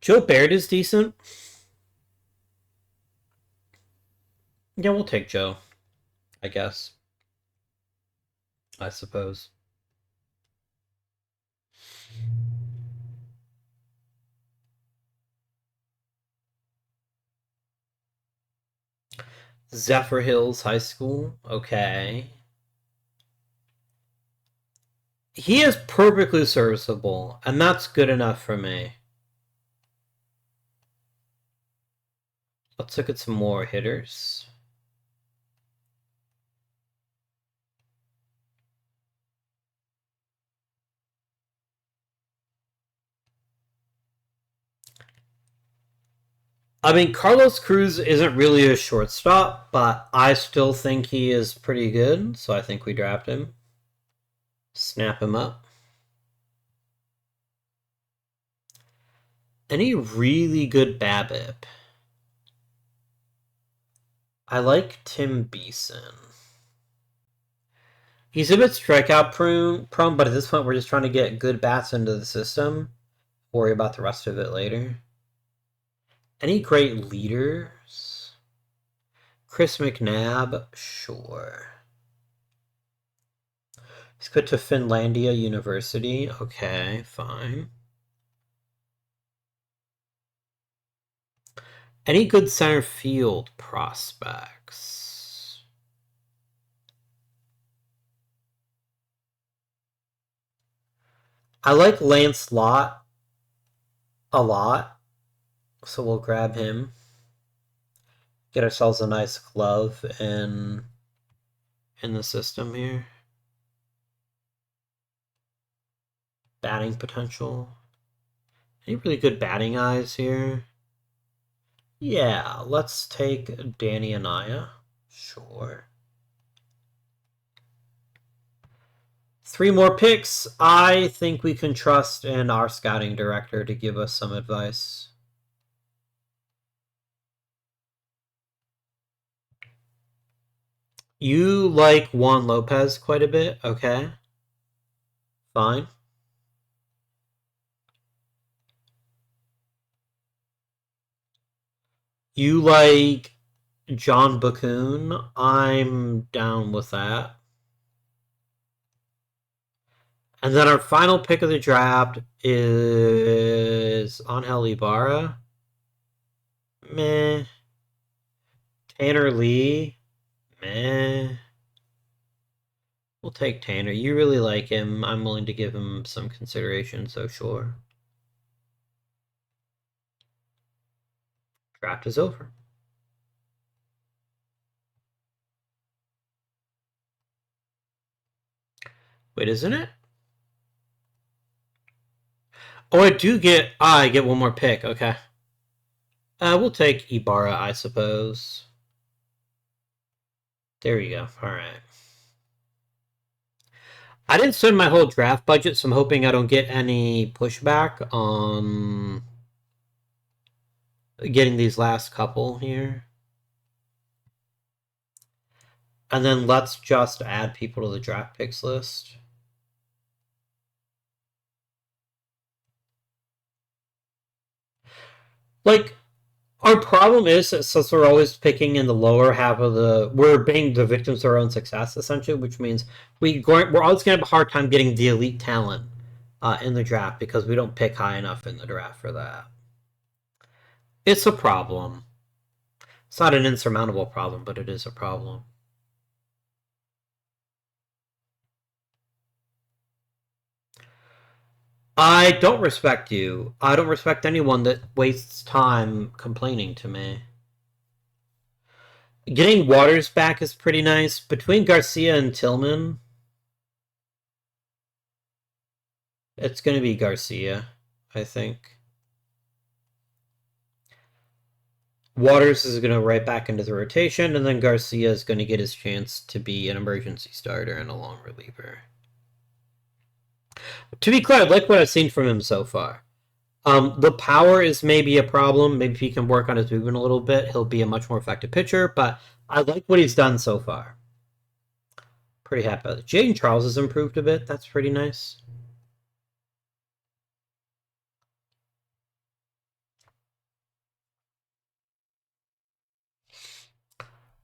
Joe Baird is decent. Yeah, we'll take Joe, I guess. I suppose. Zephyr Hills High School. Okay. He is perfectly serviceable, and that's good enough for me. Let's look at some more hitters. I mean, Carlos Cruz isn't really a shortstop, but I still think he is pretty good, so I think we draft him. Snap him up. Any really good BABIP? I like Tim Beeson. He's a bit strikeout prone, but at this point we're just trying to get good bats into the system. Worry about the rest of it later. Any great leaders? Chris McNabb? Sure. He's put to Finlandia University. Okay, fine. Any good center field prospects? I like Lance Lott a lot, so we'll grab him. Get ourselves a nice glove in the system here. Batting potential. Any really good batting eyes here? Yeah, let's take Danny Anaya. Sure. 3 more picks. I think we can trust in our scouting director to give us some advice. You like Juan Lopez quite a bit, okay? Fine. You like John Bacune? I'm down with that. And then our final pick of the draft is Angel Ibarra. Meh. Tanner Lee. Meh. We'll take Tanner. You really like him. I'm willing to give him some consideration, so sure. Draft is over. Wait, isn't it? Oh, I get one more pick. Okay. We'll take Ibarra, I suppose. There we go. All right. I didn't spend my whole draft budget, so I'm hoping I don't get any pushback on getting these last couple here. And then let's just add people to the draft picks list. Like, our problem is that since we're always picking in the lower half of we're being the victims of our own success, essentially, which means we're always going to have a hard time getting the elite talent in the draft because we don't pick high enough in the draft for that. It's a problem. It's not an insurmountable problem, but it is a problem. I don't respect you. I don't respect anyone that wastes time complaining to me. Getting Waters back is pretty nice. Between Garcia and Tillman, it's going to be Garcia, I think. Waters is going to right back into the rotation, and then Garcia is going to get his chance to be an emergency starter and a long reliever. To be clear, I like what I've seen from him so far. The power is maybe a problem. Maybe if he can work on his movement a little bit, he'll be a much more effective pitcher, but I like what he's done so far. Pretty happy about it. Jaden Charles has improved a bit. That's pretty nice.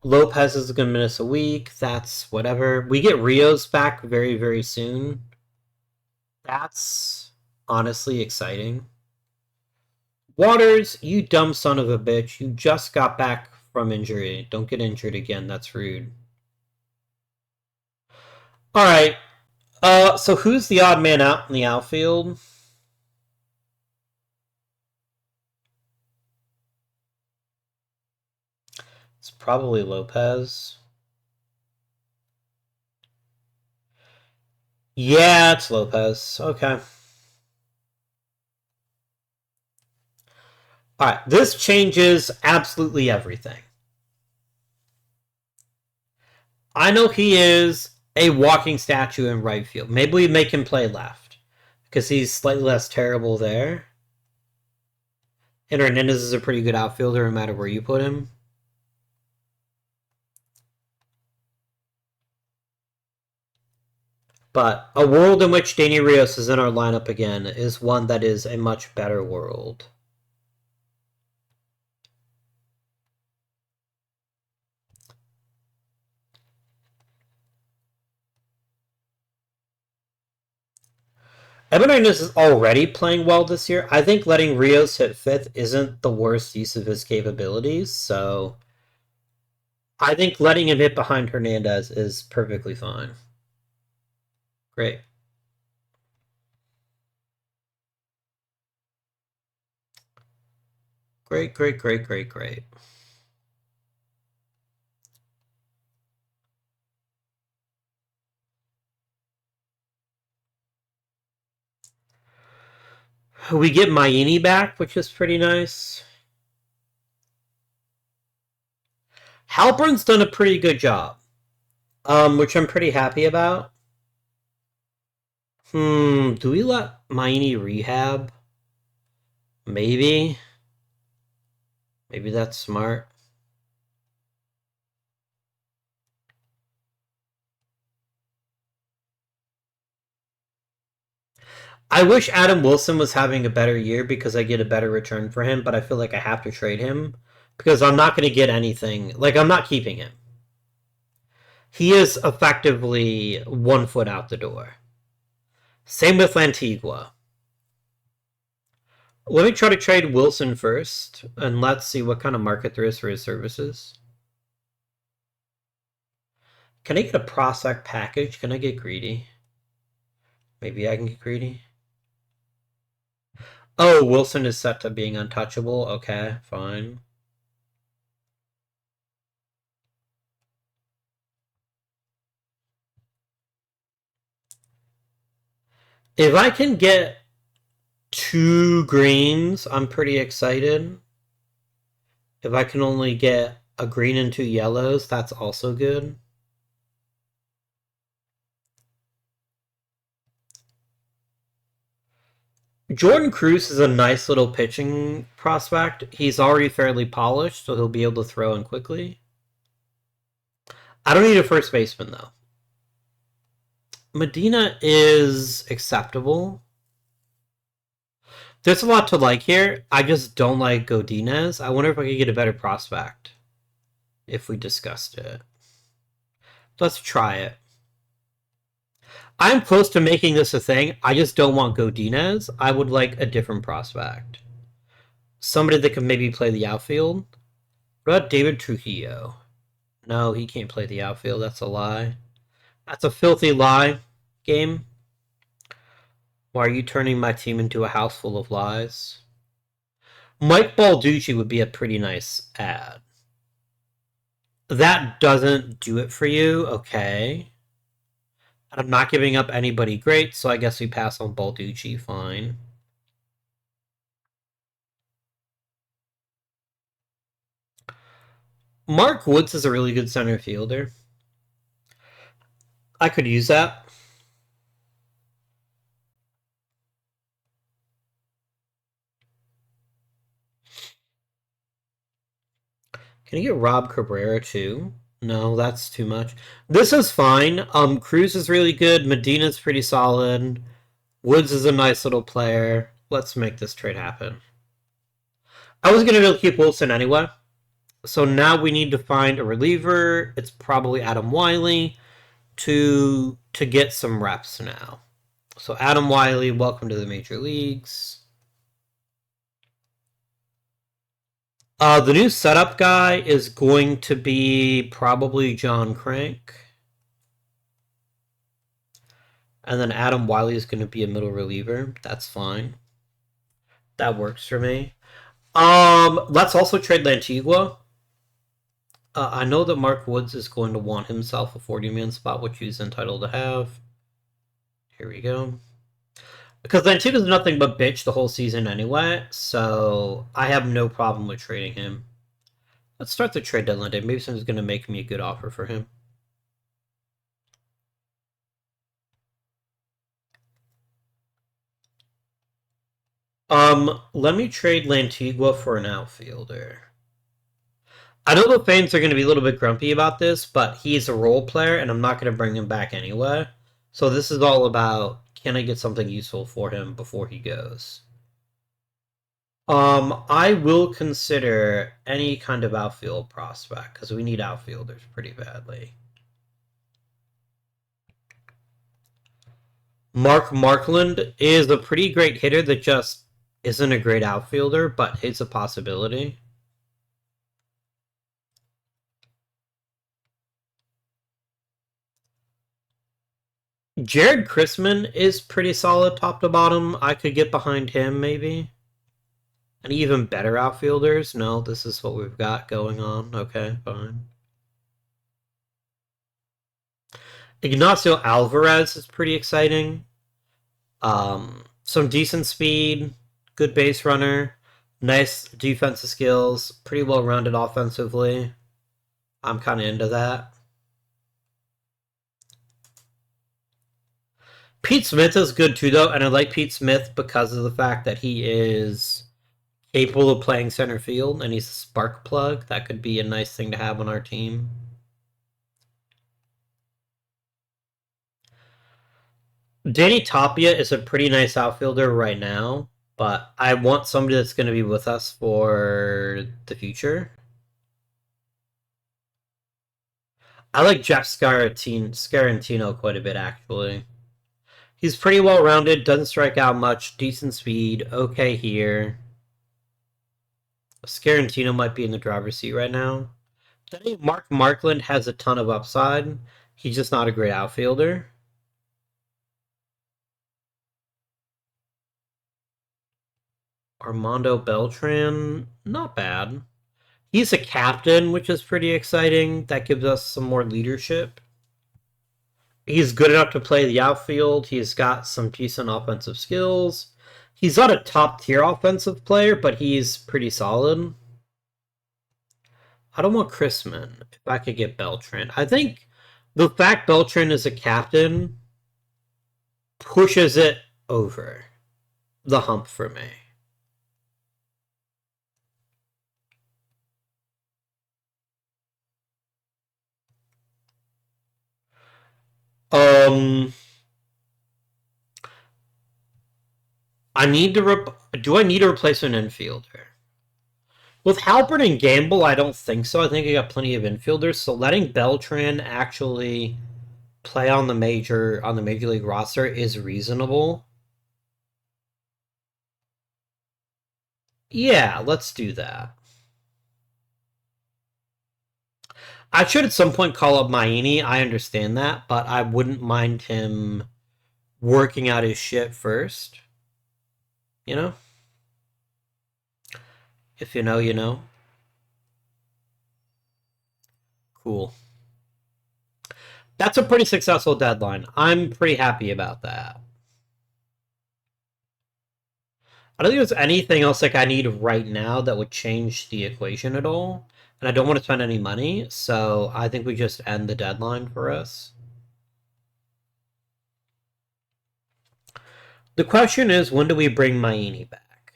Lopez is going to miss a week. That's whatever. We get Rios back very, very soon. That's honestly exciting. Waters, you dumb son of a bitch. You just got back from injury. Don't get injured again. That's rude. All right. So who's the odd man out in the outfield? It's probably Lopez. Yeah, it's Lopez. Okay. All right. This changes absolutely everything. I know he is a walking statue in right field. Maybe we make him play left because he's slightly less terrible there. And Hernandez is a pretty good outfielder no matter where you put him. But a world in which Danny Rios is in our lineup again is one that is a much better world. Evan Hernandez is already playing well this year. I think letting Rios hit fifth isn't the worst use of his capabilities, so I think letting him hit behind Hernandez is perfectly fine. Great. Great, great, great, great, great. We get Maini back, which is pretty nice. Halpern's done a pretty good job, which I'm pretty happy about. Do we let Maini rehab? Maybe. Maybe that's smart. I wish Adam Wilson was having a better year because I get a better return for him, but I feel like I have to trade him because I'm not going to get anything. Like, I'm not keeping him. He is effectively 1 foot out the door. Same with Antigua. Let me try to trade Wilson first, and let's see what kind of market there is for his services. Can I get a prospect package? Can I get greedy? Maybe I can get greedy. Oh, Wilson is set to being untouchable. Okay, fine. If I can get 2 greens, I'm pretty excited. If I can only get a green and 2 yellows, that's also good. Jordan Cruz is a nice little pitching prospect. He's already fairly polished, so he'll be able to throw in quickly. I don't need a first baseman, though. Medina is acceptable. There's a lot to like here. I just don't like Godinez. I wonder if I could get a better prospect if we discussed it. Let's try it. I'm close to making this a thing. I just don't want Godinez. I would like a different prospect. Somebody that can maybe play the outfield. What about David Trujillo? No, he can't play the outfield. That's a lie. That's a filthy lie, game. Why are you turning my team into a house full of lies? Mike Balducci would be a pretty nice ad. That doesn't do it for you, okay. I'm not giving up anybody great, so I guess we pass on Balducci, fine. Mark Woods is a really good center fielder. I could use that. Can you get Rob Cabrera too? No, that's too much. This is fine. Cruz is really good. Medina's pretty solid. Woods is a nice little player. Let's make this trade happen. I was gonna keep Wilson anyway. So now we need to find a reliever. It's probably Adam Wiley to get some reps now. So Adam Wiley, welcome to the major leagues. The new setup guy is going to be probably John Crank. And then Adam Wiley is going to be a middle reliever. That's fine. That works for me. Let's also trade Lantigua. I know that Mark Woods is going to want himself a 40-man spot, which he's entitled to have. Here we go. Because Lantigua's nothing but bitch the whole season anyway, so I have no problem with trading him. Let's start the trade deadline day. Maybe someone's going to make me a good offer for him. Let me trade Lantigua for an outfielder. I know the fans are going to be a little bit grumpy about this, but he's a role player, and I'm not going to bring him back anyway. So this is all about, can I get something useful for him before he goes? I will consider any kind of outfield prospect, because we need outfielders pretty badly. Mark Markland is a pretty great hitter that just isn't a great outfielder, but it's a possibility. Jared Chrisman is pretty solid top to bottom. I could get behind him, maybe. And even better outfielders? No, this is what we've got going on. Okay, fine. Ignacio Alvarez is pretty exciting. Some decent speed, good base runner, nice defensive skills, pretty well rounded offensively. I'm kind of into that. Pete Smith is good too, though, and I like Pete Smith because of the fact that he is capable of playing center field and he's a spark plug. That could be a nice thing to have on our team. Danny Tapia is a pretty nice outfielder right now, but I want somebody that's going to be with us for the future. I like Jeff Scarantino quite a bit, actually. He's pretty well-rounded, doesn't strike out much, decent speed, okay here. Scarantino might be in the driver's seat right now. I think Mark Markland has a ton of upside. He's just not a great outfielder. Armando Beltran, not bad. He's a captain, which is pretty exciting. That gives us some more leadership. He's good enough to play the outfield. He's got some decent offensive skills. He's not a top-tier offensive player, but he's pretty solid. I don't want Chrisman if I could get Beltran. I think the fact Beltran is a captain pushes it over the hump for me. I need to. Do I need to replace an infielder? With Halpern and Gamble, I don't think so. I think I got plenty of infielders. So letting Beltran actually play on the major league roster is reasonable. Yeah, let's do that. I should at some point call up Maini. I understand that, but I wouldn't mind him working out his shit first. You know? If you know, you know. Cool. That's a pretty successful deadline. I'm pretty happy about that. I don't think there's anything else like I need right now that would change the equation at all. And I don't want to spend any money, so I think we just end the deadline for us. The question is, when do we bring Maini back?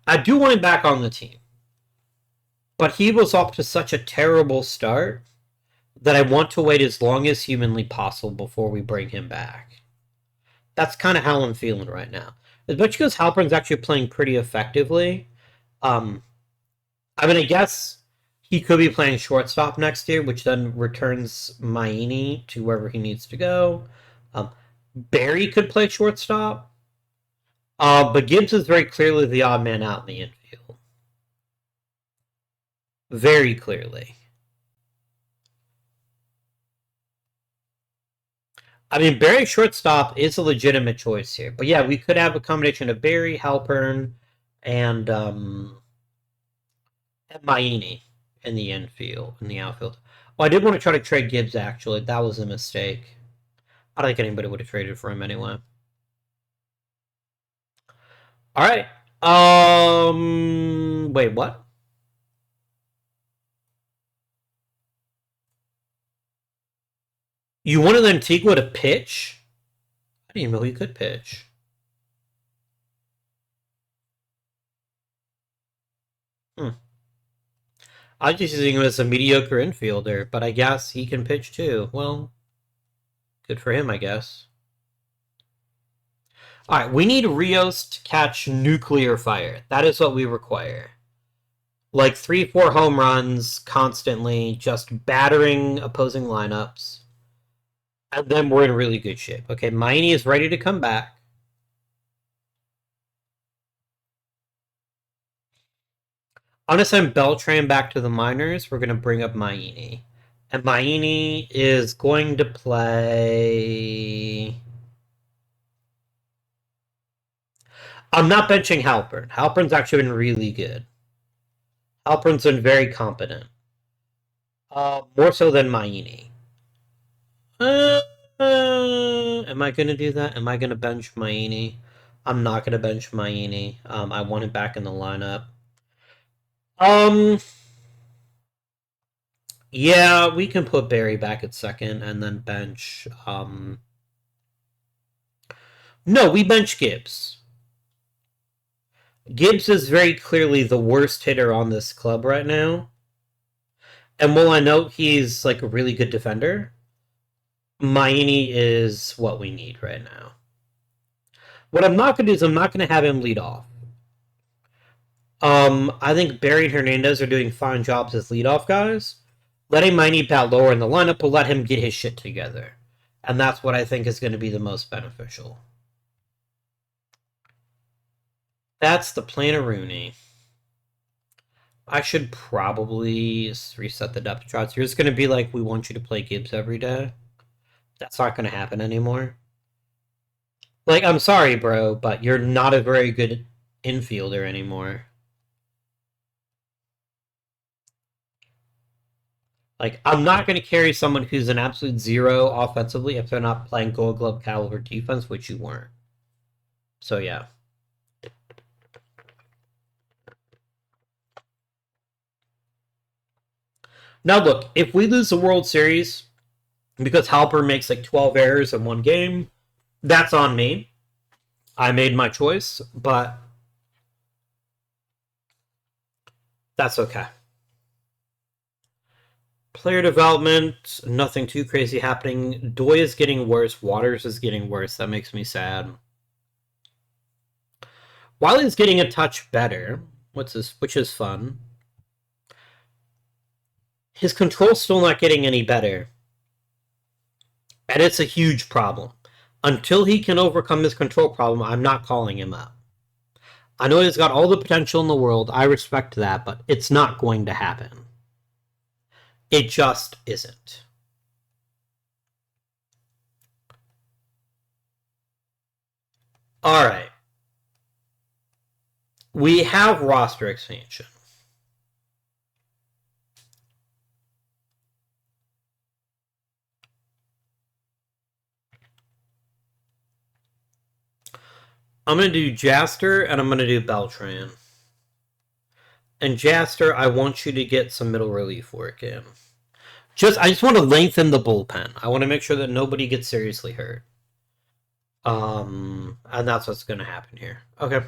I do want him back on the team. But he was off to such a terrible start that I want to wait as long as humanly possible before we bring him back. That's kind of how I'm feeling right now. As much because Halpern's actually playing pretty effectively. I mean, I guess he could be playing shortstop next year, which then returns Maini to wherever he needs to go. Barry could play shortstop. But Gibbs is very clearly the odd man out in the infield. Very clearly. I mean, Barry shortstop is a legitimate choice here. But yeah, we could have a combination of Barry, Halpern, and Maini in the infield, in the outfield. Well, I did want to try to trade Gibbs, actually. That was a mistake. I don't think anybody would have traded for him anyway. All right. Wait, what? You wanted Antigua to pitch? I didn't even know he could pitch. I was just using him as a mediocre infielder, but I guess he can pitch too. Well, good for him, I guess. All right, we need Rios to catch nuclear fire. That is what we require. Like 3-4 home runs constantly, just battering opposing lineups. And then we're in really good shape. Okay, Maini is ready to come back. I'm going to send Beltran back to the minors. We're going to bring up Maini. And Maini is going to play... I'm not benching Halpern. Halpern's actually been really good. Halpern's been very competent. More so than Maini. Am I going to do that? Am I going to bench Maini? I'm not going to bench Maini. I want him back in the lineup. Yeah, we can put Barry back at second and then bench. No, we bench Gibbs. Gibbs is very clearly the worst hitter on this club right now. And while I know he's like a really good defender, Maini is what we need right now. What I'm not going to do is I'm not going to have him lead off. I think Barry and Hernandez are doing fine jobs as leadoff guys. Letting Maini bat lower in the lineup will let him get his shit together. And that's what I think is going to be the most beneficial. That's the plan of Rooney. I should probably reset the depth charts. You're just going to be like, we want you to play Gibbs every day. That's not going to happen anymore. Like, I'm sorry, bro, but you're not a very good infielder anymore. Like, I'm not going to carry someone who's an absolute zero offensively if they're not playing Gold Glove caliber defense, which you weren't. So, yeah. Now, look, if we lose the World Series because Halper makes like 12 errors in one game, that's on me. I made my choice, but that's okay. Player development, nothing too crazy happening. Doi is getting worse. Waters is getting worse. That makes me sad. Wiley's getting a touch better, which is fun. His control's still not getting any better. And it's a huge problem. Until he can overcome his control problem, I'm not calling him up. I know he's got all the potential in the world. I respect that, but it's not going to happen. It just isn't. All right. We have roster expansion. I'm going to do Jaster, and I'm going to do Beltran. And Jaster, I want you to get some middle relief work in. I just want to lengthen the bullpen. I want to make sure that nobody gets seriously hurt. And that's what's going to happen here. Okay.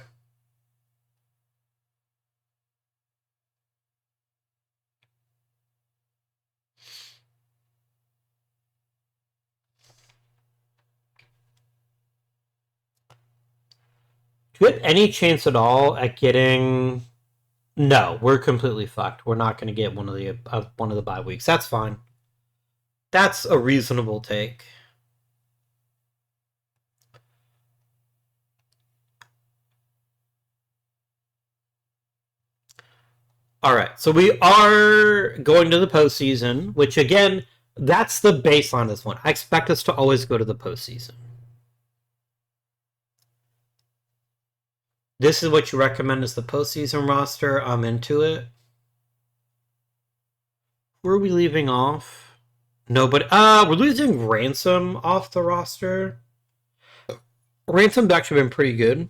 Do you have any chance at all at getting? No, we're completely fucked. We're not going to get one of the bye weeks. That's fine. That's a reasonable take. All right, so we are going to the postseason, which again, that's the baseline of this one. I expect us to always go to the postseason. This is what you recommend as the postseason roster. I'm into it. Where are we leaving off? Nobody. We're losing Ransom off the roster. Ransom's actually been pretty good.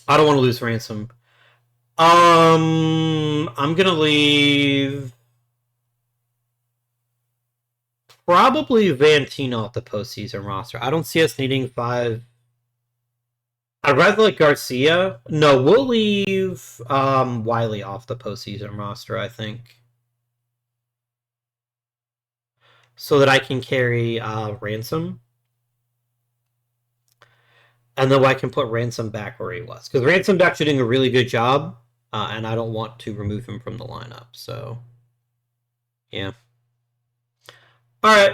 I don't want to lose Ransom. I'm gonna leave probably Vantino off the postseason roster. I don't see us needing 5. I'd rather like Garcia. No, we'll leave Wiley off the postseason roster, I think. So that I can carry Ransom. And then I can put Ransom back where he was. Because Ransom's actually doing a really good job, and I don't want to remove him from the lineup. So, yeah. All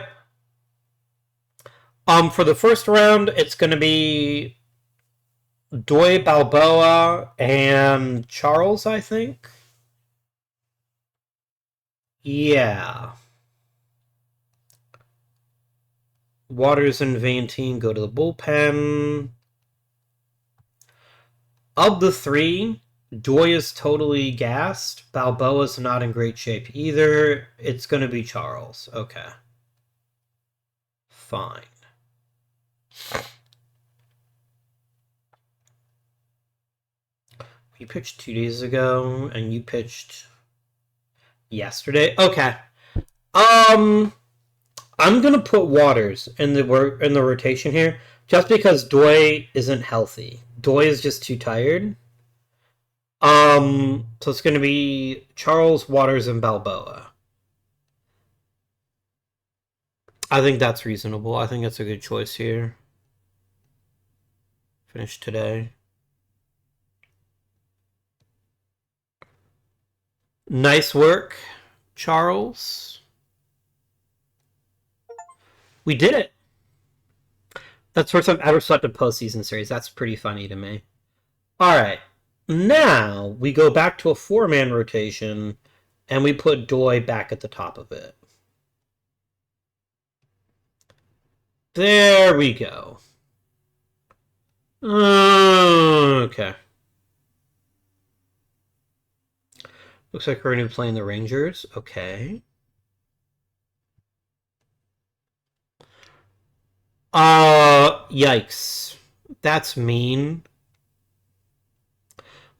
right. For the first round, it's going to be Doi, Balboa, and Charles, I think. Yeah. Waters and Vantine go to the bullpen. Of the 3, Doi is totally gassed. Balboa's not in great shape either. It's going to be Charles. Okay. Fine. You pitched 2 days ago, and you pitched yesterday. Okay. I'm gonna put Waters in the rotation here, just because Doi isn't healthy. Doi is just too tired. So it's gonna be Charles, Waters, and Balboa. I think that's reasonable. I think that's a good choice here. Finish today. Nice work, Charles. We did it. That's the first time I've ever slept a postseason series. That's pretty funny to me. All right. Now we go back to a 4-man rotation, and we put Doi back at the top of it. There we go. Okay. Looks like we're going to be playing the Rangers. Okay. Yikes. That's mean.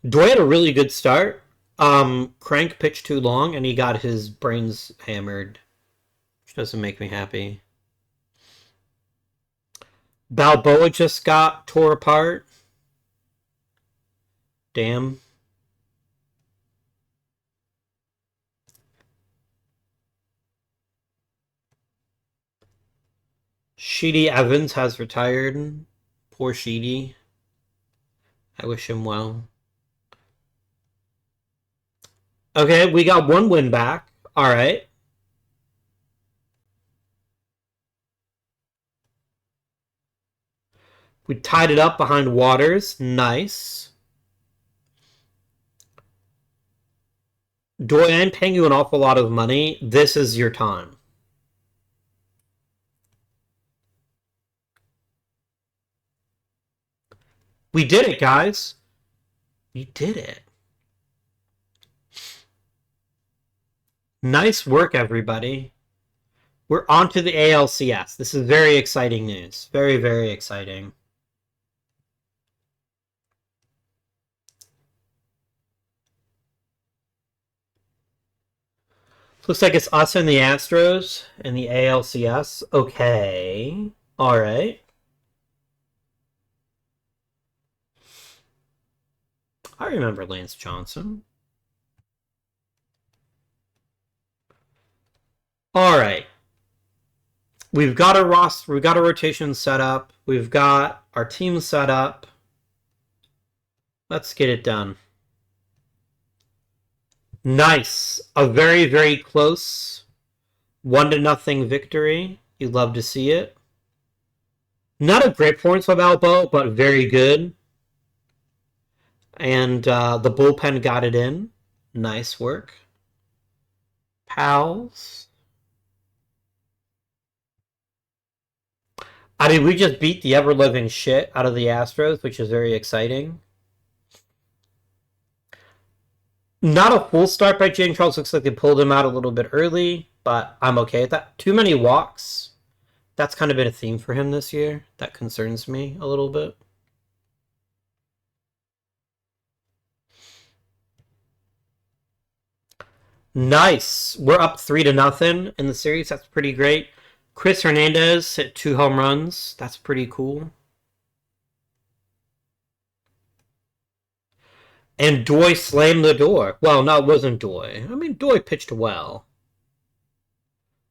Doi had a really good start. Crank pitched too long, and he got his brains hammered, which doesn't make me happy. Balboa just got tore apart. Damn. Sheedy Evans has retired. Poor Sheedy. I wish him well. Okay, we got 1 win back. All right. We tied it up behind Waters. Nice. Doi, I'm paying you an awful lot of money. This is your time. We did it, guys. We did it. Nice work, everybody. We're on to the ALCS. This is very exciting news. Very, very exciting. Looks like it's us and the Astros in the ALCS. Okay. All right. I remember Lance Johnson. All right. We've got a roster. We've got a rotation set up. We've got our team set up. Let's get it done. Nice. A very, very close 1-0 victory. You'd love to see it. Not a great performance from Albo, but very good. And the bullpen got it in. Nice work. Pals. I mean, we just beat the ever-living shit out of the Astros, which is very exciting. Not a full start by Jane Charles. Looks like they pulled him out a little bit early, but I'm okay with that. Too many walks. That's kind of been a theme for him this year. That concerns me a little bit. Nice. We're up 3-0 in the series. That's pretty great. Chris Hernandez hit 2 home runs. That's pretty cool. And Doi slammed the door. Well, no, it wasn't Doi. I mean, Doi pitched well.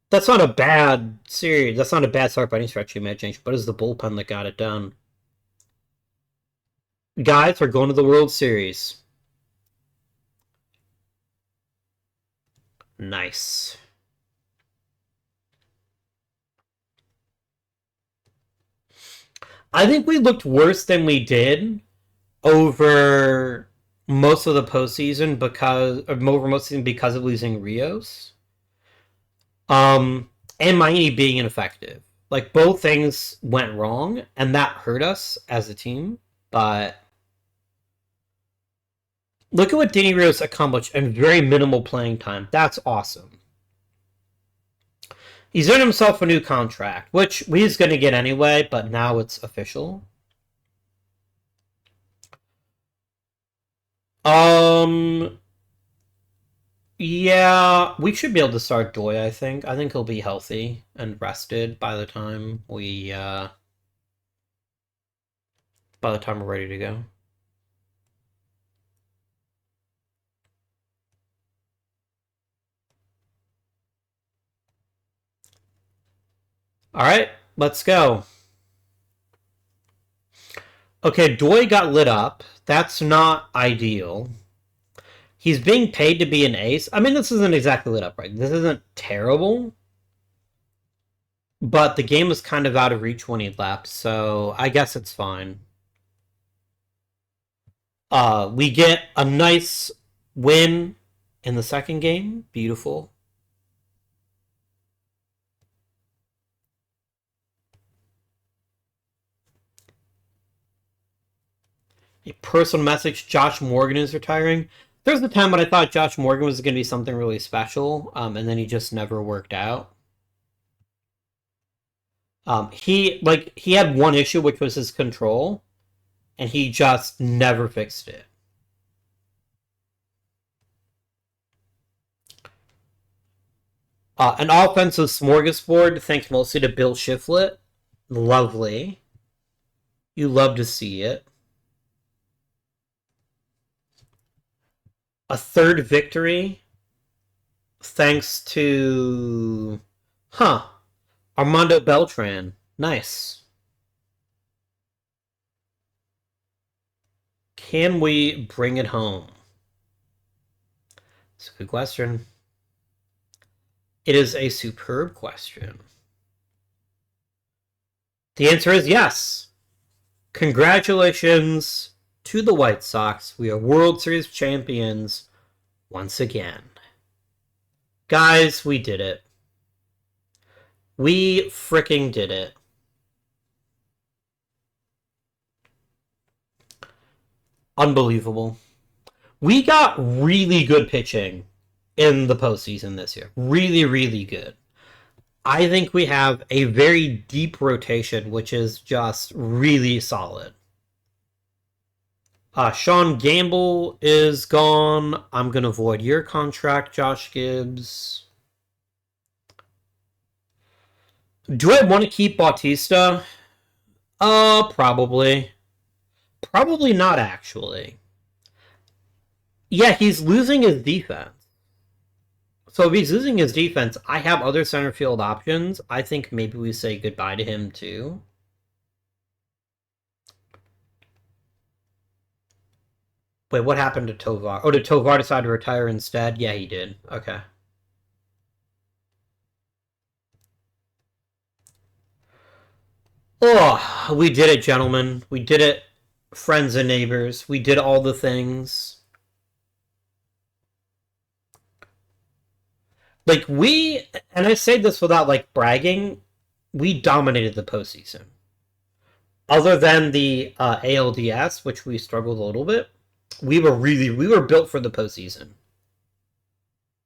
That's not a bad series. That's not a bad start by any stretch of imagination, but it's the bullpen that got it done. Guys, we're going to the World Series. Nice. I think we looked worse than we did over most of the postseason because of losing Rios. And Miami being ineffective. Like, both things went wrong, and that hurt us as a team. But look at what Danny Rios accomplished in very minimal playing time. That's awesome. He's earned himself a new contract, which we was going to get anyway, but now it's official. Yeah, we should be able to start Doi, I think. I think he'll be healthy and rested by the time we're ready to go. All right, let's go. Okay, Doi got lit up. That's not ideal. He's being paid to be an ace. I mean, this isn't exactly lit up, right? This isn't terrible. But the game was kind of out of reach when he left, so I guess it's fine. We get a nice win in the second game. Beautiful. A personal message, Josh Morgan is retiring. There's a time when I thought Josh Morgan was going to be something really special, and then he just never worked out. He had one issue, which was his control, and he just never fixed it. An offensive smorgasbord, thanks mostly to Bill Shiflett. Lovely. You love to see it. A third victory, thanks to... Armando Beltran. Nice. Can we bring it home? It's a good question. It is a superb question. The answer is yes. Congratulations to the White Sox. We are World Series champions once again. Guys, we did it. We fricking did it. Unbelievable. We got really good pitching in the postseason this year. Really, really good. I think we have a very deep rotation, which is just really solid. Sean Gamble is gone. I'm going to void your contract, Josh Gibbs. Do I want to keep Bautista? Probably. Probably not, actually. Yeah, he's losing his defense. So if he's losing his defense, I have other center field options. I think maybe we say goodbye to him, too. Wait, what happened to Tovar? Oh, did Tovar decide to retire instead? Yeah, he did. Okay. Oh, we did it, gentlemen. We did it, friends and neighbors. We did all the things. Like, and I say this without, like, bragging, we dominated the postseason. Other than the ALDS, which we struggled a little bit, we were built for the postseason.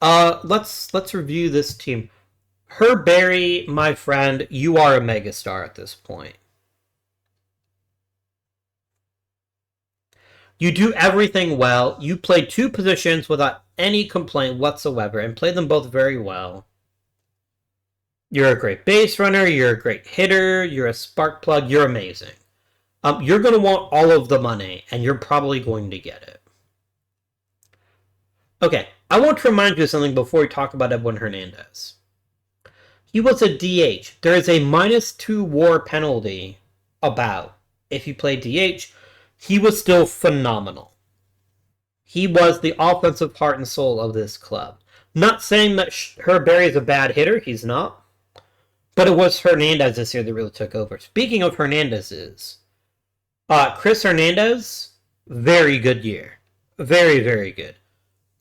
Let's review this team. Herb Berry, my friend, you are a megastar at this point. You do everything well. You play two positions without any complaint whatsoever and play them both very well. You're a great base runner. You're a great hitter. You're a spark plug. You're amazing. You're going to want all of the money, and you're probably going to get it. Okay, I want to remind you of something before we talk about Edwin Hernandez. He was a DH. There is a -2 WAR penalty about if you play DH. He was still phenomenal. He was the offensive heart and soul of this club. Not saying that Herb Berry is a bad hitter. He's not. But it was Hernandez this year that really took over. Speaking of Hernandez's, Chris Hernandez, very good year. Very, very good.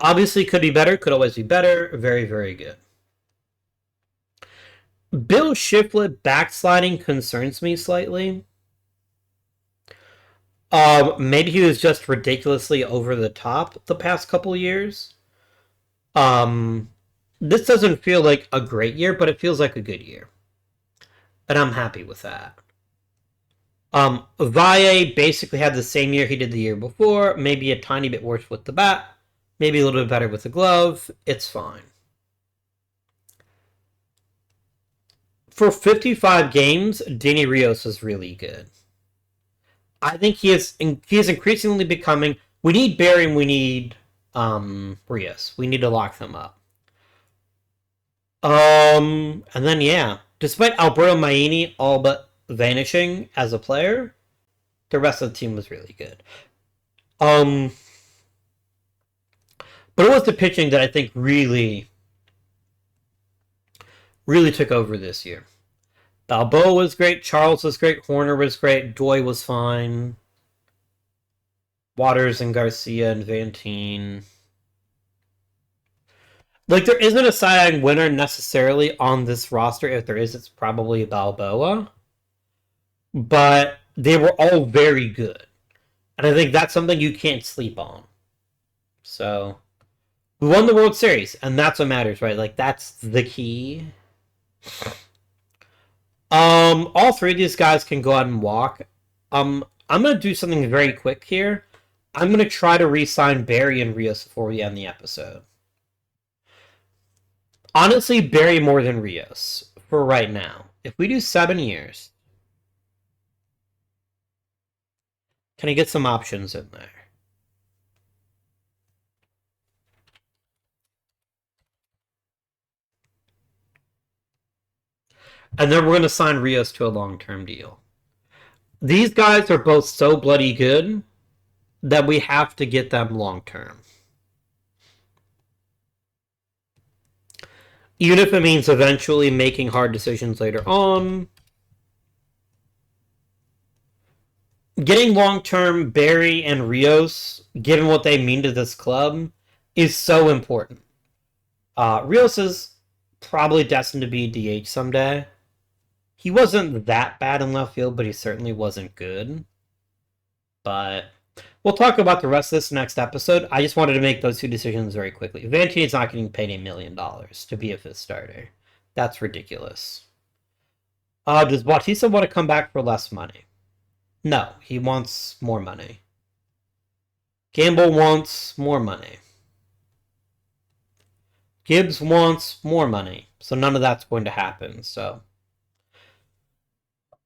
Obviously could be better, could always be better. Very, very good. Bill Shiflett backsliding concerns me slightly. Maybe he was just ridiculously over the top the past couple years. This doesn't feel like a great year, but it feels like a good year. And I'm happy with that. Valle basically had the same year he did the year before, maybe a tiny bit worse with the bat, maybe a little bit better with the glove. It's fine. For 55 games, Danny Rios is really good. I think he is increasingly becoming. We need Barry and we need Rios. We need to lock them up. And then yeah, despite Alberto Maini all but vanishing as a player, the rest of the team was really good. But it was the pitching that I think really took over this year. Balboa was great, Charles was great, Horner was great, Doy was fine, Waters and Garcia and Vantine. Like, there isn't a Cy Young winner necessarily on this roster. If there is, it's probably Balboa. But they were all very good. And I think that's something you can't sleep on. So, we won the World Series, and that's what matters, right? Like, that's the key. All three of these guys can go out and walk. I'm going to do something very quick here. I'm going to try to re-sign Barry and Rios before we end the episode. Honestly, Barry more than Rios for right now. If we do 7 years, can I get some options in there? And then we're going to sign Rios to a long-term deal. These guys are both so bloody good that we have to get them long-term. Even if it means eventually making hard decisions later on. Getting long-term Barry and Rios, given what they mean to this club, is so important. Rios is probably destined to be DH someday. He wasn't that bad in left field, but he certainly wasn't good. But we'll talk about the rest of this next episode. I just wanted to make those two decisions very quickly. Vantini's not getting paid $1 million to be a fifth starter. That's ridiculous. Does Bautista want to come back for less money? No, he wants more money. Gamble wants more money. Gibbs wants more money. So none of that's going to happen. So,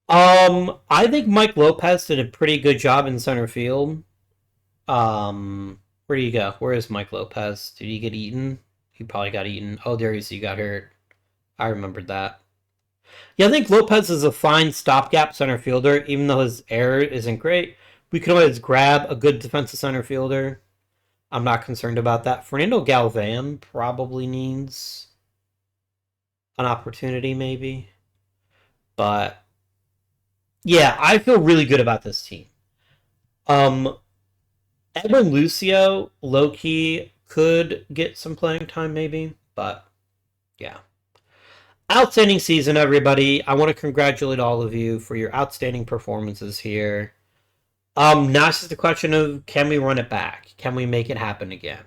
I think Mike Lopez did a pretty good job in center field. Where do you go? Where is Mike Lopez? Did he get eaten? He probably got eaten. Oh, there he is. He got hurt. I remembered that. Yeah, I think Lopez is a fine stopgap center fielder, even though his error isn't great. We can always grab a good defensive center fielder. I'm not concerned about that. Fernando Galvan probably needs an opportunity, maybe. But yeah, I feel really good about this team. Edwin Lucio, low key, could get some playing time, maybe. But yeah. Outstanding season, everybody. I want to congratulate all of you for your outstanding performances here. Now it's just a question of, can we run it back? Can we make it happen again?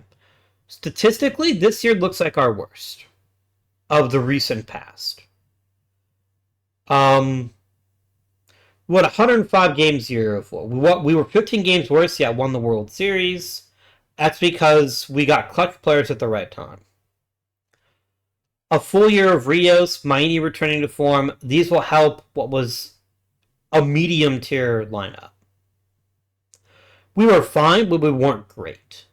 Statistically, this year looks like our worst of the recent past. What 105 games year for? We were 15 games worse, yet won the World Series. That's because we got clutch players at the right time. A full year of Rios, Maini returning to form. These will help what was a medium tier lineup. We were fine, but we weren't great.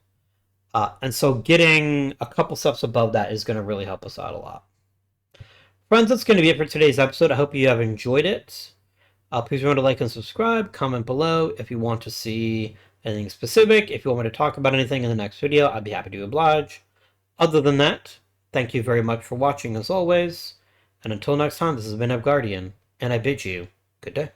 And so getting a couple steps above that is going to really help us out a lot. Friends, that's going to be it for today's episode. I hope you have enjoyed it. Please remember to like and subscribe. Comment below if you want to see anything specific. If you want me to talk about anything in the next video, I'd be happy to oblige. Other than that, thank you very much for watching as always. And until next time, this has been Guardian, and I bid you good day.